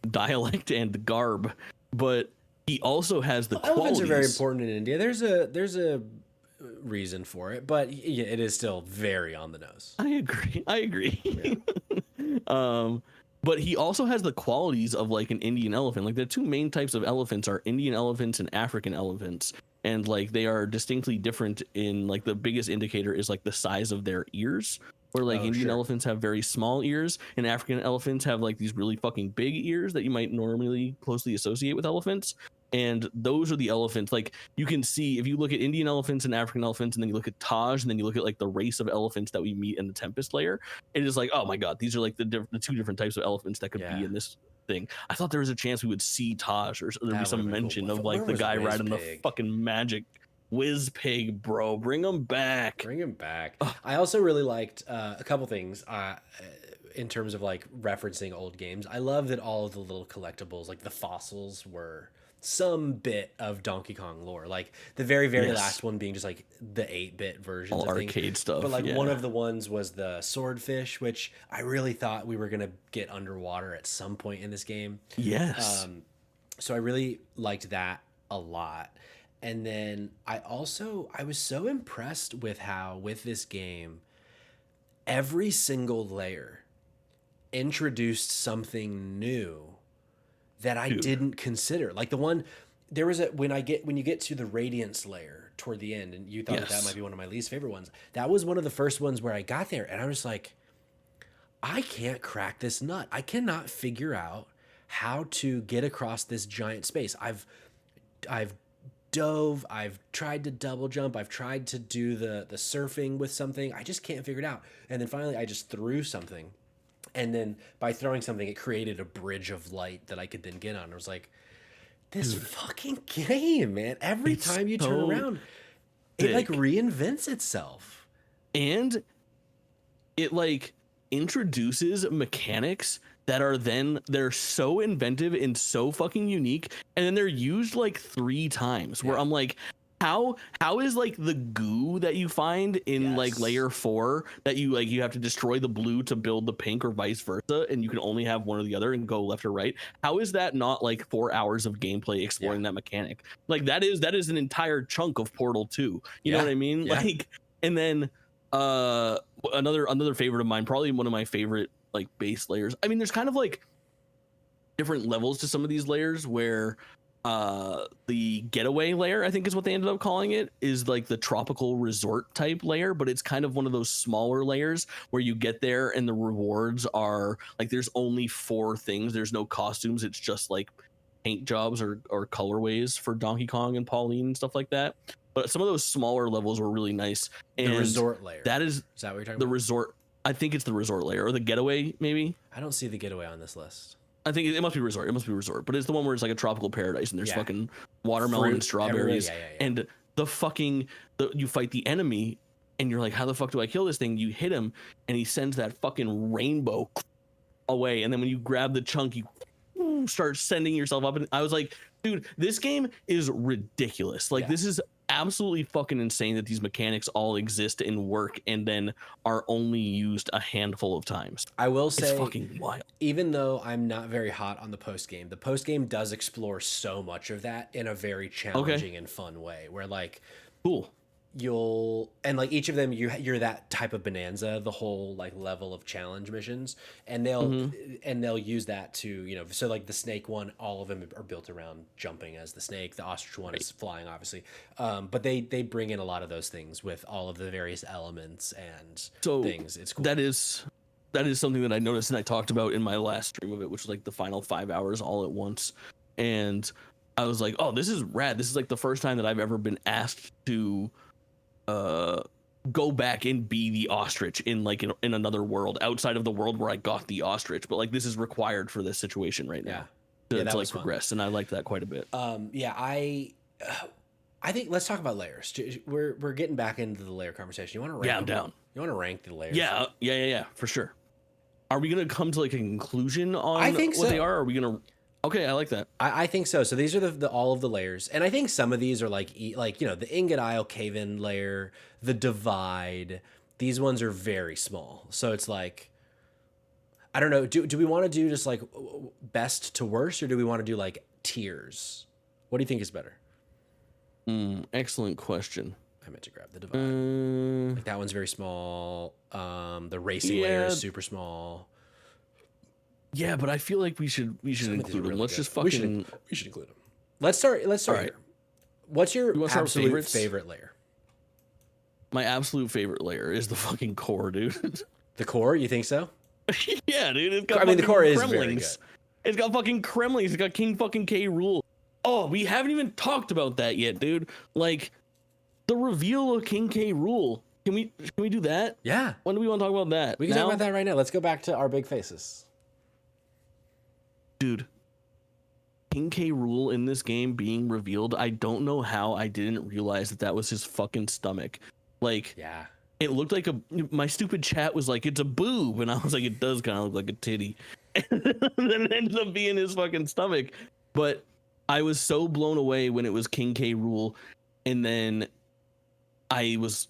dialect and garb, but he also has the qualities. Elephants are very important in India. There's a reason for it, but yeah, it is still very on the nose. I agree. Yeah. But he also has the qualities of like an Indian elephant. Like, the two main types of elephants are Indian elephants and African elephants, and like they are distinctly different. In like, the biggest indicator is like the size of their ears, where like Indian elephants have very small ears and African elephants have like these really fucking big ears that you might normally closely associate with elephants. And those are the elephants. Like, you can see if you look at Indian elephants and African elephants, and then you look at Taj, and then you look at like the race of elephants that we meet in the Tempest layer, it is like, oh my god, these are like the two different types of elephants that could be in this thing. I thought there was a chance we would see Taj, or there'd be some mention of like the guy riding the fucking magic Whiz Pig, bro. Bring him back. I also really liked a couple things in terms of like referencing old games. I love that all of the little collectibles, like the fossils, were some bit of Donkey Kong lore, like the very last one being just like the 8-bit version, all of arcade things. stuff. But like one of the ones was the swordfish, which I really thought we were gonna get underwater at some point in this game. Yes. So I really liked that a lot. And then I was so impressed with how, with this game, every single layer introduced something new that I didn't consider. Like the one, there was when you get to the Radiance layer toward the end, and you thought that might be one of my least favorite ones. That was one of the first ones where I got there, and I was like, I can't crack this nut. I cannot figure out how to get across this giant space. I've dove, I've tried to double jump, I've tried to do the surfing with something. I just can't figure it out. And then finally I just threw something. And then by throwing something, it created a bridge of light that I could then get on. I was like, this fucking game, man. Every time you turn around, it like reinvents itself. And it like introduces mechanics that are they're so inventive and so fucking unique. And then they're used like 3 times where I'm like, how is like the goo that you find in like layer 4 that you have to destroy the blue to build the pink, or vice versa, and you can only have one or the other and go left or right? How is that not like 4 hours of gameplay exploring that mechanic? Like that is an entire chunk of Portal 2. You know what I mean? Like, and then another favorite of mine, probably one of my favorite like base layers. I mean, there's kind of like different levels to some of these layers where the getaway layer, I think is what they ended up calling it, is like the tropical resort type layer, but it's kind of one of those smaller layers where you get there and the rewards are like, there's only 4 things. There's no costumes. It's just like paint jobs or colorways for Donkey Kong and Pauline and stuff like that. But some of those smaller levels were really nice. And the resort layer. Is that what you're talking the about? Resort. I think it's the resort layer, or the getaway maybe. I don't see the getaway on this list. I think it must be resort. But it's the one where it's like a tropical paradise and there's fucking watermelon and strawberries and you fight the enemy and you're like, how the fuck do I kill this thing? You hit him and he sends that fucking rainbow away, and then when you grab the chunk, you start sending yourself up. And I was like, dude, this game is ridiculous. Like this is absolutely fucking insane that these mechanics all exist and work and then are only used a handful of times. I will say, it's fucking wild. Even though I'm not very hot on the post game does explore so much of that in a very challenging and fun way, where like, cool, you'll and like each of them you're that type of Bananza, the whole like level of challenge missions, and they'll use that to, you know, so like the snake one, all of them are built around jumping as the snake. The ostrich one is flying, obviously, but they bring in a lot of those things with all of the various elements and things. It's cool. That is something that I noticed and I talked about in my last stream of it, which was like the final 5 hours all at once, and I was like, oh, this is rad. This is like the first time that I've ever been asked to go back and be the ostrich in like in another world outside of the world where I got the ostrich, but like this is required for this situation right now to like progress, and I liked that quite a bit. I think let's talk about layers. We're getting back into the layer conversation. You want to rank? Yeah, I'm down. You want to rank the layers? Yeah, for sure. Are we gonna come to like a conclusion on what they are? Or are we gonna? Okay, I like that. I think so. So these are the all of the layers, and I think some of these are like you know, the Ingot Isle cave-in layer, the Divide. These ones are very small, so it's like, I don't know. Do we want to do just like best to worst, or do we want to do like tiers? What do you think is better? Excellent question. I meant to grab the Divide. Like that one's very small. The racing layer is super small. Yeah, but I feel like we should include them. Really Let's just fucking we should include them. Let's start here. What's your absolute favorite layer? My absolute favorite layer is the fucking core, dude. The core? You think so? Yeah, dude. It's got the core is very good. It's got fucking Kremlings. It's got King fucking K. Rool. Oh, we haven't even talked about that yet, dude. Like the reveal of King K. Rool. Can we do that? Yeah. When do we want to talk about that? We can talk about that right now. Let's go back to our big faces. Dude, King K. Rool in this game being revealed, I don't know how I didn't realize that was his fucking stomach. Like, yeah, it looked like my stupid chat was like, it's a boob, and I was like, it does kind of look like a titty, and then it ended up being his fucking stomach. But I was so blown away when it was King K. Rool, and then I was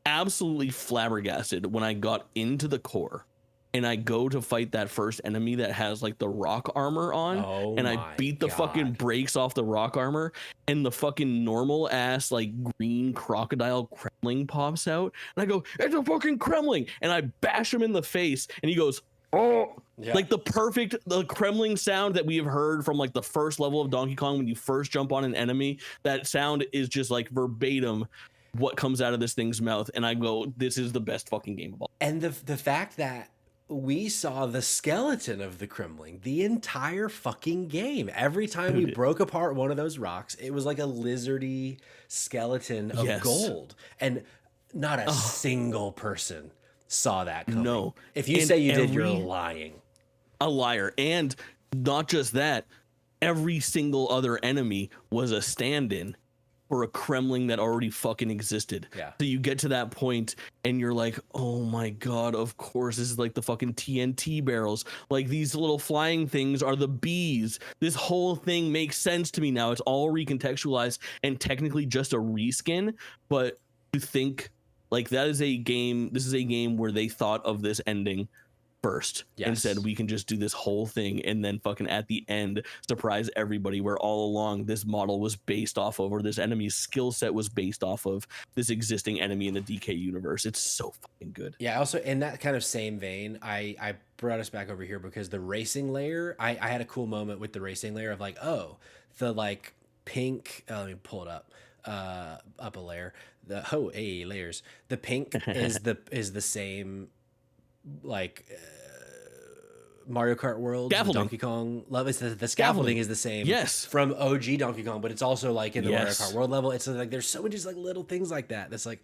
absolutely flabbergasted when I got into the core. And I go to fight that first enemy that has like the rock armor on, and I beat the fucking brakes off the rock armor, and the fucking normal ass like green crocodile Kremling pops out, and I go, it's a fucking Kremling, and I bash him in the face, and he goes, oh, like the Kremling sound that we have heard from like the first level of Donkey Kong when you first jump on an enemy. That sound is just like verbatim what comes out of this thing's mouth, and I go, this is the best fucking game of all. And the fact that we saw the skeleton of the Kremling the entire fucking game. Every time we broke apart one of those rocks, it was like a lizardy skeleton of gold. And not a single person saw that coming. No. If you say you did, you're lying. A liar. And not just that, every single other enemy was a stand-in for a Kremling that already fucking existed. Yeah. So you get to that point and you're like, oh my God, of course, this is like the fucking TNT barrels. Like these little flying things are the bees. This whole thing makes sense to me now. It's all recontextualized and technically just a reskin. But to think like this is a game where they thought of this ending first and said we can just do this whole thing, and then fucking at the end surprise everybody where all along this model was based off of, or this enemy's skill set was based off of this existing enemy in the DK universe. It's so fucking good. Yeah, also in that kind of same vein, I brought us back over here because the racing layer, I had a cool moment with the racing layer of like, oh, the like pink, let me pull it up a layer, layers, the pink is the same like Mario Kart World, Donkey Kong level. It's the scaffolding is the same. Yes, from OG Donkey Kong, but it's also like in the Mario Kart World level. It's like there's so many just like little things like that. That's like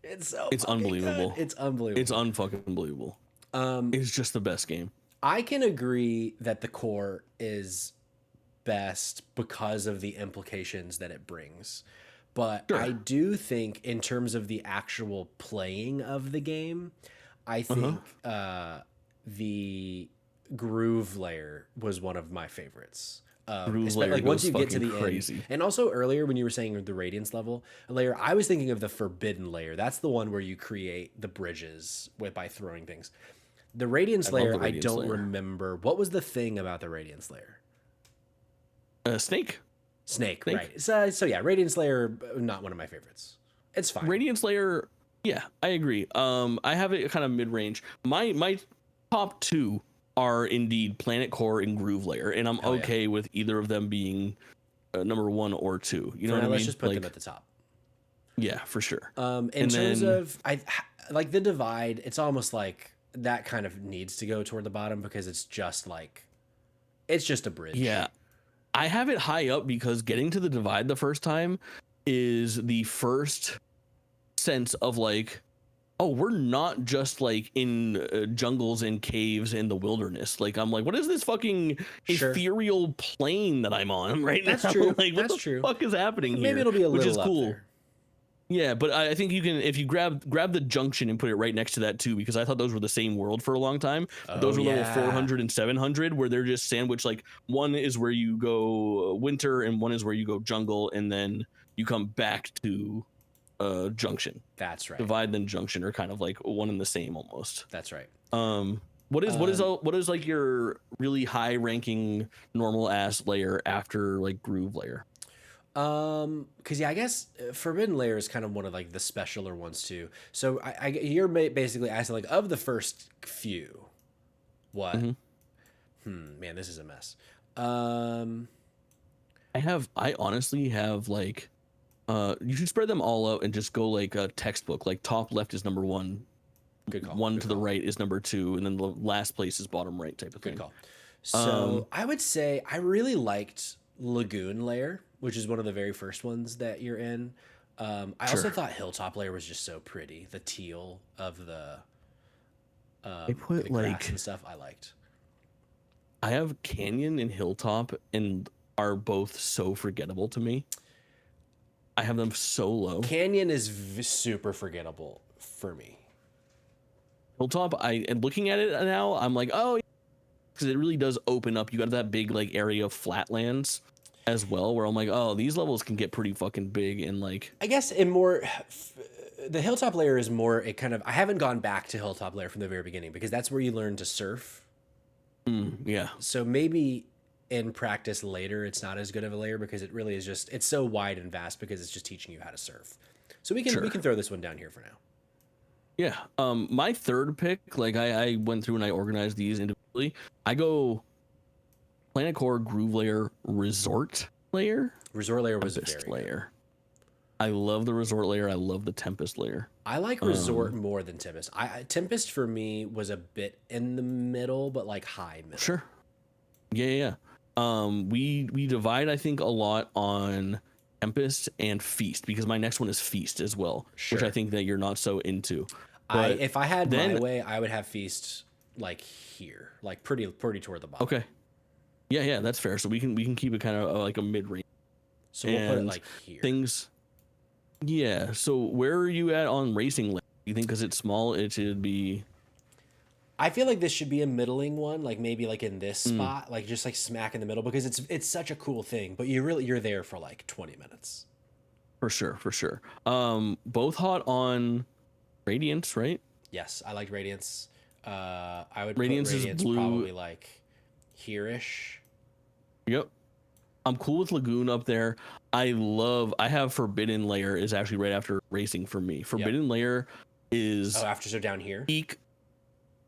it's unbelievable. Good. It's unbelievable. It's unfucking unbelievable. It's just the best game. I can agree that the core is best because of the implications that it brings. But sure. I do think in terms of the actual playing of the game, I think the groove layer was one of my favorites. Like once you get to the end, and also earlier when you were saying the Radiance level layer, I was thinking of the Forbidden layer. That's the one where you create the bridges by throwing things. The Radiance layer, I don't remember. What was the thing about the Radiance layer? Snake, right? So yeah, Radiance layer, not one of my favorites. It's fine. Radiance layer, yeah, I agree. I have it kind of mid-range. My top two are indeed Planet Core and Groove Layer, and I'm okay with either of them being number 1 or 2. You know what I mean? Let's just put them at the top. Yeah, for sure. In terms of I like the Divide, it's almost like that kind of needs to go toward the bottom because it's just a bridge. Yeah. I have it high up because getting to the Divide the first time is the first sense of like, oh, we're not just like in jungles and caves in the wilderness. Like, I'm like, what is this fucking ethereal plane that I'm on right now? That's true. Like, what That's the true. fuck is happening here? Maybe it'll be a which little is cool. Up there. Yeah, but I think you can, if you grab the junction and put it right next to that too, because I thought those were the same world for a long time. Those were level 400 and 700, where they're just sandwiched. Like, one is where you go winter and one is where you go jungle, and then you come back to junction. That's right. Divide then junction are kind of like one and the same almost. That's right. What is like your really high ranking normal ass layer after like groove layer? Because I guess Forbidden Layer is kind of one of like the specialer ones too. So you're basically asking like of the first few, what? Man, this is a mess. I honestly have like, you should spread them all out and just go like a textbook. Like top left is number 1, good call. One to the right is number 2, and then the last place is bottom right type of thing. Good call. So I would say I really liked Lagoon Layer, which is one of the very first ones that you're in. I also thought Hilltop Layer was just so pretty. The teal of the put the grass and stuff I liked. I have Canyon and Hilltop and are both so forgettable to me. I have them so low. Canyon is super forgettable for me. Hilltop, and looking at it now, I'm like, oh, because it really does open up. You got that big like area of flatlands as well, where I'm like, oh, these levels can get pretty fucking big. And like, I guess in more, the Hilltop Layer is more it kind of. I haven't gone back to Hilltop Layer from the very beginning because that's where you learn to surf. Yeah. So maybe in practice later, it's not as good of a layer because it really is just it's so wide and vast because it's just teaching you how to surf. So we can throw this one down here for now. Yeah. My third pick, like I went through and I organized these individually. I go Planet Core, Groove Layer, Resort Layer. Resort Layer was Tempest very Layer. Good. I love the Resort Layer. I love the Tempest Layer. I like Resort more than Tempest. Tempest for me was a bit in the middle, but like high middle. Sure. Yeah. We divide, I think, a lot on Tempest and Feast because my next one is Feast as well, which I think that you're not so into. But if I had my way, I would have Feast like here, like pretty toward the bottom. Okay. Yeah, that's fair. So we can keep it kind of like a mid range. So we'll put it like here. Yeah. So where are you at on racing? You think because it's small, it should be. I feel like this should be a middling one, like maybe like in this spot, like just like smack in the middle, because it's such a cool thing. But you're there for like 20 minutes. For sure. Both hot on Radiance, right? Yes, I liked Radiance. I would Radiance put Radiance is blue. Probably like here-ish. Yep. I'm cool with Lagoon up there. I have Forbidden Layer is actually right after Racing for me. Forbidden Layer is after down here.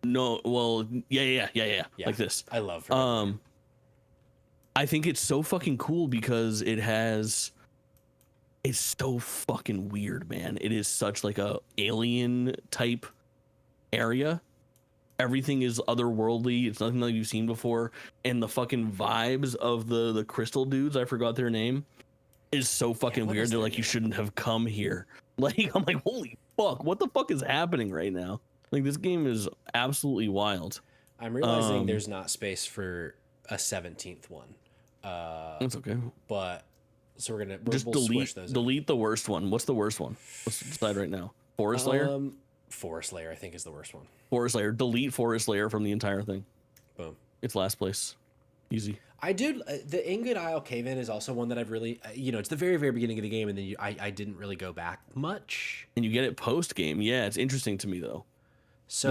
No, well, yeah. Like this. I love Forbidden Layer. I think it's so fucking cool because it's so fucking weird, man. It is such like a alien type area. Everything is otherworldly. It's nothing like you've seen before. And the fucking vibes of the crystal dudes, I forgot their name, is so fucking weird. They're like, you shouldn't have come here. Like, I'm like, holy fuck, what the fuck is happening right now? Like, this game is absolutely wild. I'm realizing there's not space for a 17th one. That's okay. But so we'll delete the worst one. What's the worst one? Let's decide right now. Forest Layer? Forest Layer, I think, is the worst one. Forest Layer. Delete Forest Layer from the entire thing. Boom. It's last place. Easy. I did. The Ingot Isle Cave-In is also one that I've really, it's the very, very beginning of the game, and then I didn't really go back much. And you get it post-game. Yeah, it's interesting to me, though. So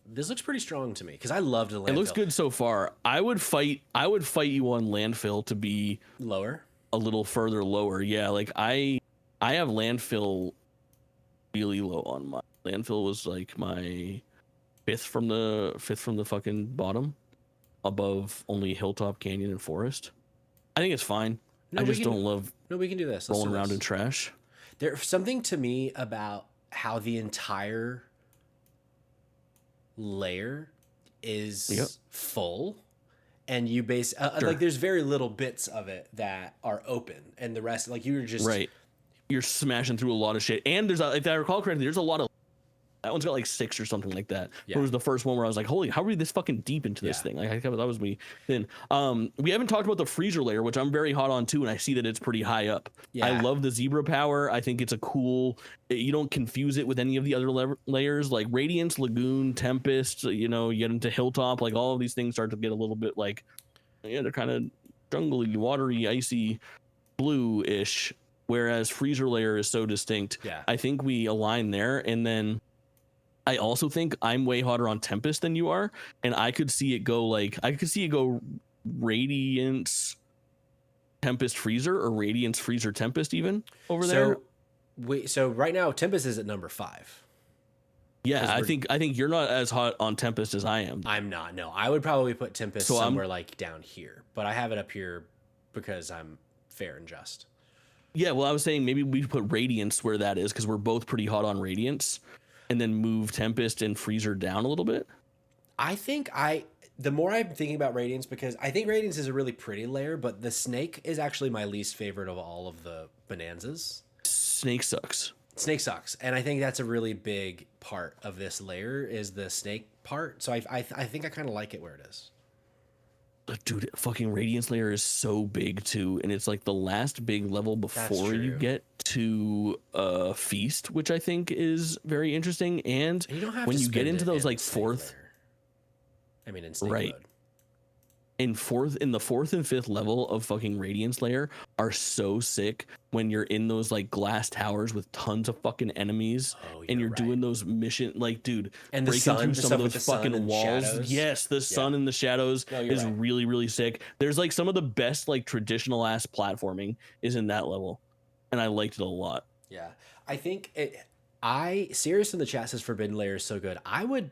this looks pretty strong to me, because I loved the landfill. It looks good so far. I would fight you on landfill to be lower, a little further lower. Yeah, like I I have landfill really low on my landfill. Was like my fifth from the fucking bottom, above only Hilltop, Canyon, and Forest. I think it's fine. No, I just don't love we can do this. Let's rolling do around this. in trash. There's something to me about how the entire layer is full, and you like there's very little bits of it that are open, and the rest, like, you're just right. You're smashing through a lot of shit, and there's if I recall correctly, there's a lot of. That one's got like 6 or something like that. Yeah. It was the first one where I was like, holy, how are we this fucking deep into this thing? Like, that was me. Then we haven't talked about the freezer layer, which I'm very hot on too, and I see that it's pretty high up. Yeah. I love the zebra power. I think it's a cool, you don't confuse it with any of the other layers, like Radiance, Lagoon, Tempest, you know, you get into Hilltop, like all of these things start to get a little bit like, yeah, they're kind of jungly, watery, icy, blue-ish, whereas freezer layer is so distinct. Yeah. I think we align there, and then I also think I'm way hotter on Tempest than you are, and I could see it go Radiance, Tempest, Freezer, or Radiance, Freezer, Tempest even over there. So right now Tempest is at number 5. Yeah, I think you're not as hot on Tempest as I am. I'm not. No, I would probably put Tempest somewhere like down here, but I have it up here because I'm fair and just. Yeah, well, I was saying maybe we put Radiance where that is because we're both pretty hot on Radiance. And then move Tempest and Freezer down a little bit? I think the more I'm thinking about Radiance, because I think Radiance is a really pretty layer, but the Snake is actually my least favorite of all of the Bonanzas. Snake sucks. Snake sucks. And I think that's a really big part of this layer is the Snake part. So I think I kind of like it where it is. Dude, fucking Radiance layer is so big too, and it's like the last big level before you get to Feast, which I think is very interesting. And you don't have when to you get into those like fourth, in Snake right mode. In the fourth and fifth level of fucking Radiance layer are so sick when you're in those like glass towers with tons of fucking enemies and you're doing those mission, like, dude, and breaking through some of those fucking walls. Shadows. Yes, the sun in the shadows is really, really sick. There's like some of the best like traditional ass platforming is in that level, and I liked it a lot. Yeah, I think Sirius in the chat says Forbidden Layer is so good. I would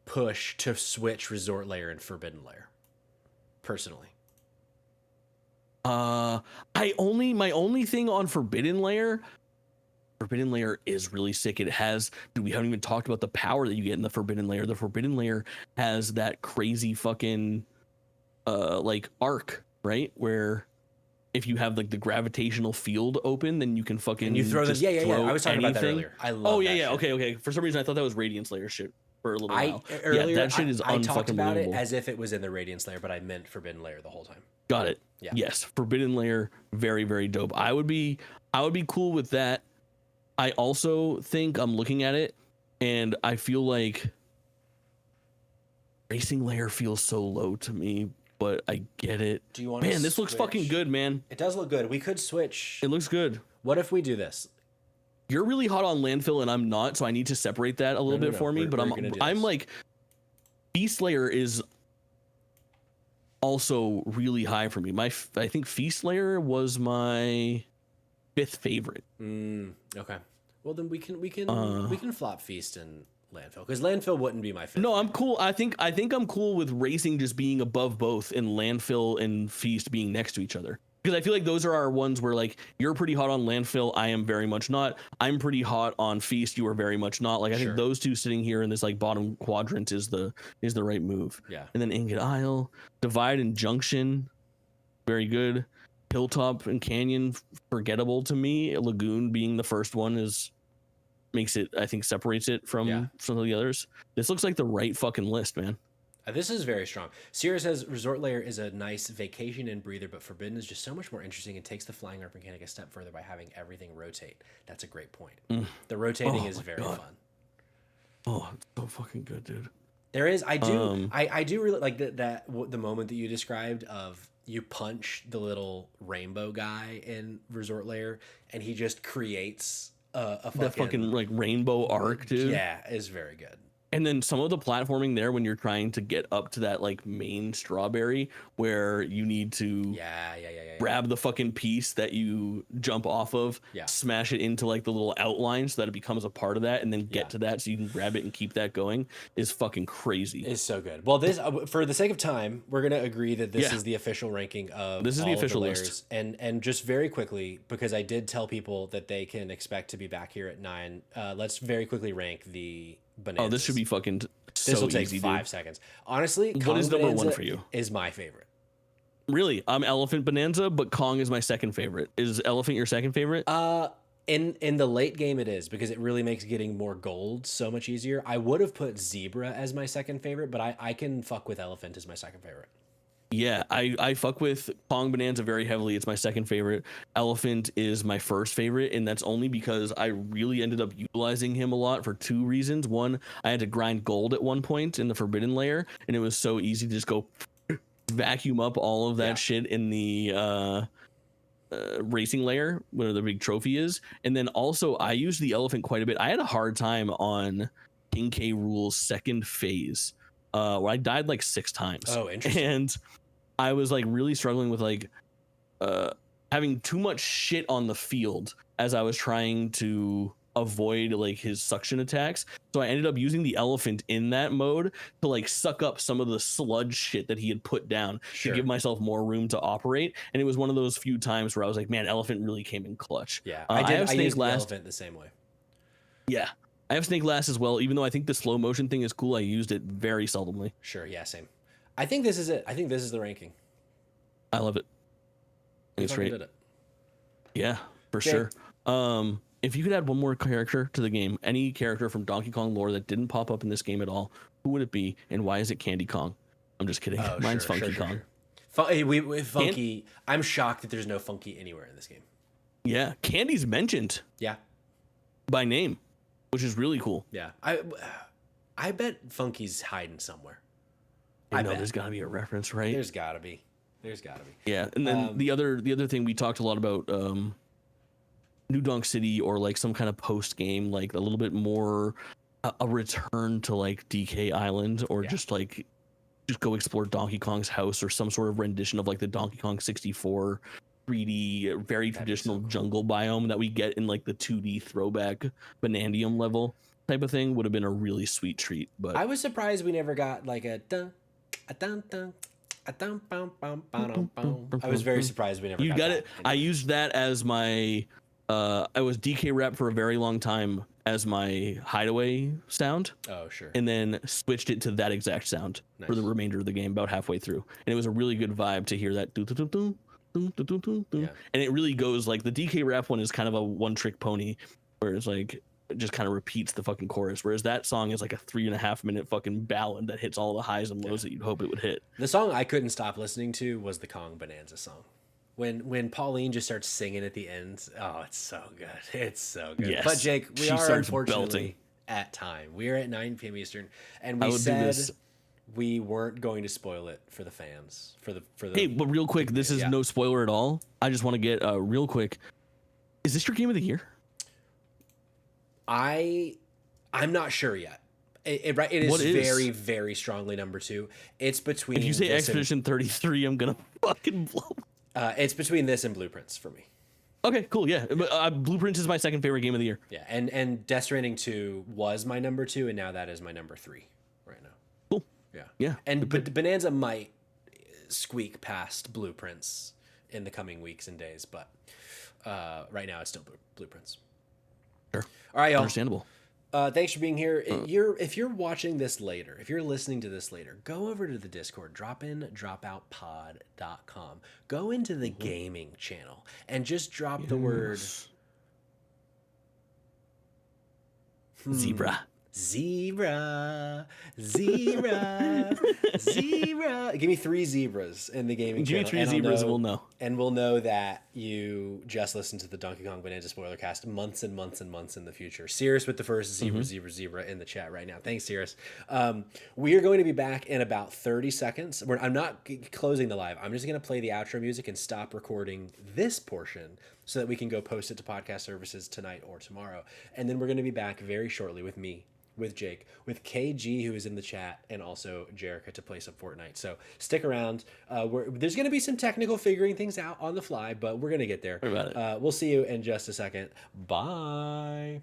push to switch Resort Layer and Forbidden Layer. Personally, my only thing on Forbidden Layer is really sick. It has, dude, we haven't even talked about the power that you get in the Forbidden Layer. The Forbidden Layer has that crazy fucking like arc, right? Where if you have like the gravitational field open, then you can fucking and you throw them. Yeah. I was talking about that earlier. I love. That shit. Okay. For some reason, I thought that was Radiance Layer shit. For a little while. Earlier, that shit is I talked about it as if it was in the Radiance layer, but I meant Forbidden Layer the whole time. Got it. Yeah. Yes, Forbidden Layer, very, very dope. I would be cool with that. I also think I'm looking at it, and I feel like Racing Layer feels so low to me, but I get it. Do you want? Man, this looks fucking good, man. It does look good. We could switch. It looks good. What if we do this? You're really hot on Landfill and I'm not, so I need to separate that a little bit for me. But I'm like, Feast Layer is also really high for me. I think Feast Layer was my 5th favorite. Okay. Well, then we can flop Feast and Landfill, because Landfill wouldn't be my 5th. No, I'm cool. I think I'm cool with Racing just being above both and Landfill and Feast being next to each other. Because I feel like those are our ones where like you're pretty hot on Landfill, I am very much not. I'm pretty hot on Feast, you are very much not. Like I think those two sitting here in this like bottom quadrant is the right move. Yeah. And then Ingot Isle, Divide and Junction, very good. Hilltop and Canyon, forgettable to me. Lagoon being the first one makes it, I think, separates it from some of the others. This looks like the right fucking list, man. This is very strong. Sierra says Resort Layer is a nice vacation and breather, but Forbidden is just so much more interesting and takes the flying arc mechanic a step further by having everything rotate. That's a great point. The rotating is very fun. Oh, it's so fucking good, dude. There is. I do really like the moment that you described of you punch the little rainbow guy in Resort Layer and he just creates a fucking like rainbow arc, dude. Yeah, is very good. And then some of the platforming there when you're trying to get up to that like main strawberry where you need to grab the fucking piece that you jump off of, smash it into like the little outline so that it becomes a part of that, and then get to that so you can grab it and keep that going is fucking crazy. It's so good. Well, this for the sake of time, we're gonna agree that this is the official ranking of this is all the official of the layers. list. And just very quickly, because I did tell people that they can expect to be back here at 9. Let's very quickly rank the Bananzas. Oh, this should be fucking so This will take easy, 5 seconds. Honestly, what is number 1 for you? Is my favorite. Really, I'm Elephant Bananza, but Kong is my second favorite. Is Elephant your second favorite? In the late game, it is, because it really makes getting more gold so much easier. I would have put Zebra as my second favorite, but I can fuck with Elephant as my second favorite. Yeah, I fuck with Kong Bananza very heavily. It's my second favorite. Elephant is my first favorite, and that's only because I really ended up utilizing him a lot for 2 reasons. One, I had to grind gold at one point in the Forbidden Layer, and it was so easy to just go vacuum up all of that shit in the racing layer where the big trophy is. And then also I used the elephant quite a bit. I had a hard time on King K. Rool's second phase where I died like 6 times. Oh, interesting. And I was like really struggling with like having too much shit on the field as I was trying to avoid like his suction attacks. So I ended up using the elephant in that mode to like suck up some of the sludge shit that he had put down to give myself more room to operate. And it was one of those few times where I was like, man, elephant really came in clutch. Yeah, I used the elephant the same way. Yeah, I have Snake Last as well. Even though I think the slow motion thing is cool, I used it very seldomly. Sure, yeah, same. I think this is it. I think this is the ranking. I love it. It's great. Did it. Yeah, for sure. If you could add one more character to the game, any character from Donkey Kong lore that didn't pop up in this game at all, who would it be, and why is it Candy Kong? I'm just kidding. Mine's Funky Kong. Funky. I'm shocked that there's no Funky anywhere in this game. Yeah, Candy's mentioned. Yeah. By name, which is really cool. Yeah, I bet Funky's hiding somewhere. I know there's got to be a reference, right? There's got to be. Yeah, and then the other thing we talked a lot about. New Donk City, or like some kind of post game, like a little bit more a return to like DK Island, or just go explore Donkey Kong's house, or some sort of rendition of like the Donkey Kong 64 3D very traditional jungle biome that we get in like the 2D throwback Banandium level type of thing would have been a really sweet treat. But I was surprised we never got like a dun, a dun, dun. I was very surprised we never got that. Anyway. I used that as my I was DK rep for a very long time as my hideaway sound. Oh, sure. And then switched it to that exact sound for the remainder of the game, about halfway through. And it was a really good vibe to hear that. And it really goes like the DK rap one is kind of a one-trick pony, where it's like it just kind of repeats the fucking chorus, whereas that song is like a 3.5 minute fucking ballad that hits all the highs and lows that you'd hope it would hit. The song I couldn't stop listening to was the Kong Bananza song. When Pauline just starts singing at the end, oh, it's so good. It's so good. Yes. But Jake, we are unfortunately at time. We are at 9 p.m. Eastern, and we said we weren't going to spoil it for the fans. For the Hey, but real quick, this is no spoiler at all. I just want to get real quick. Is this your game of the year? I'm not sure yet. It is very, very strongly number 2. It's between. If you say Expedition 33, I'm gonna fucking blow. It's between this and Blueprints for me. Okay, cool. Yeah, Blueprints is my second favorite game of the year. Yeah, and Death Stranding 2 was my number 2, and now that is my number 3 right now. Cool. Yeah. And Bonanza might squeak past Blueprints in the coming weeks and days, but right now it's still Blueprints. Sure. All right, y'all. Understandable. Thanks for being here. If you're watching this later, if you're listening to this later, go over to the Discord, dropindropoutpod.com. Go into the gaming channel and just drop the word Zebra. Zebra. Give me 3 zebras in the gaming channel. Give me 3 zebras and we'll know. And we'll know that you just listened to the Donkey Kong Bananza Spoilercast months and months and months in the future. Cirrus with the first zebra in the chat right now. Thanks, Cirrus. We are going to be back in about 30 seconds. I'm not closing the live. I'm just going to play the outro music and stop recording this portion so that we can go post it to podcast services tonight or tomorrow. And then we're going to be back very shortly with me with Jake, with KG, who is in the chat, and also Jerica to play some Fortnite. So stick around. There's going to be some technical figuring things out on the fly, but we're going to get there. What about it? We'll see you in just a second. Bye.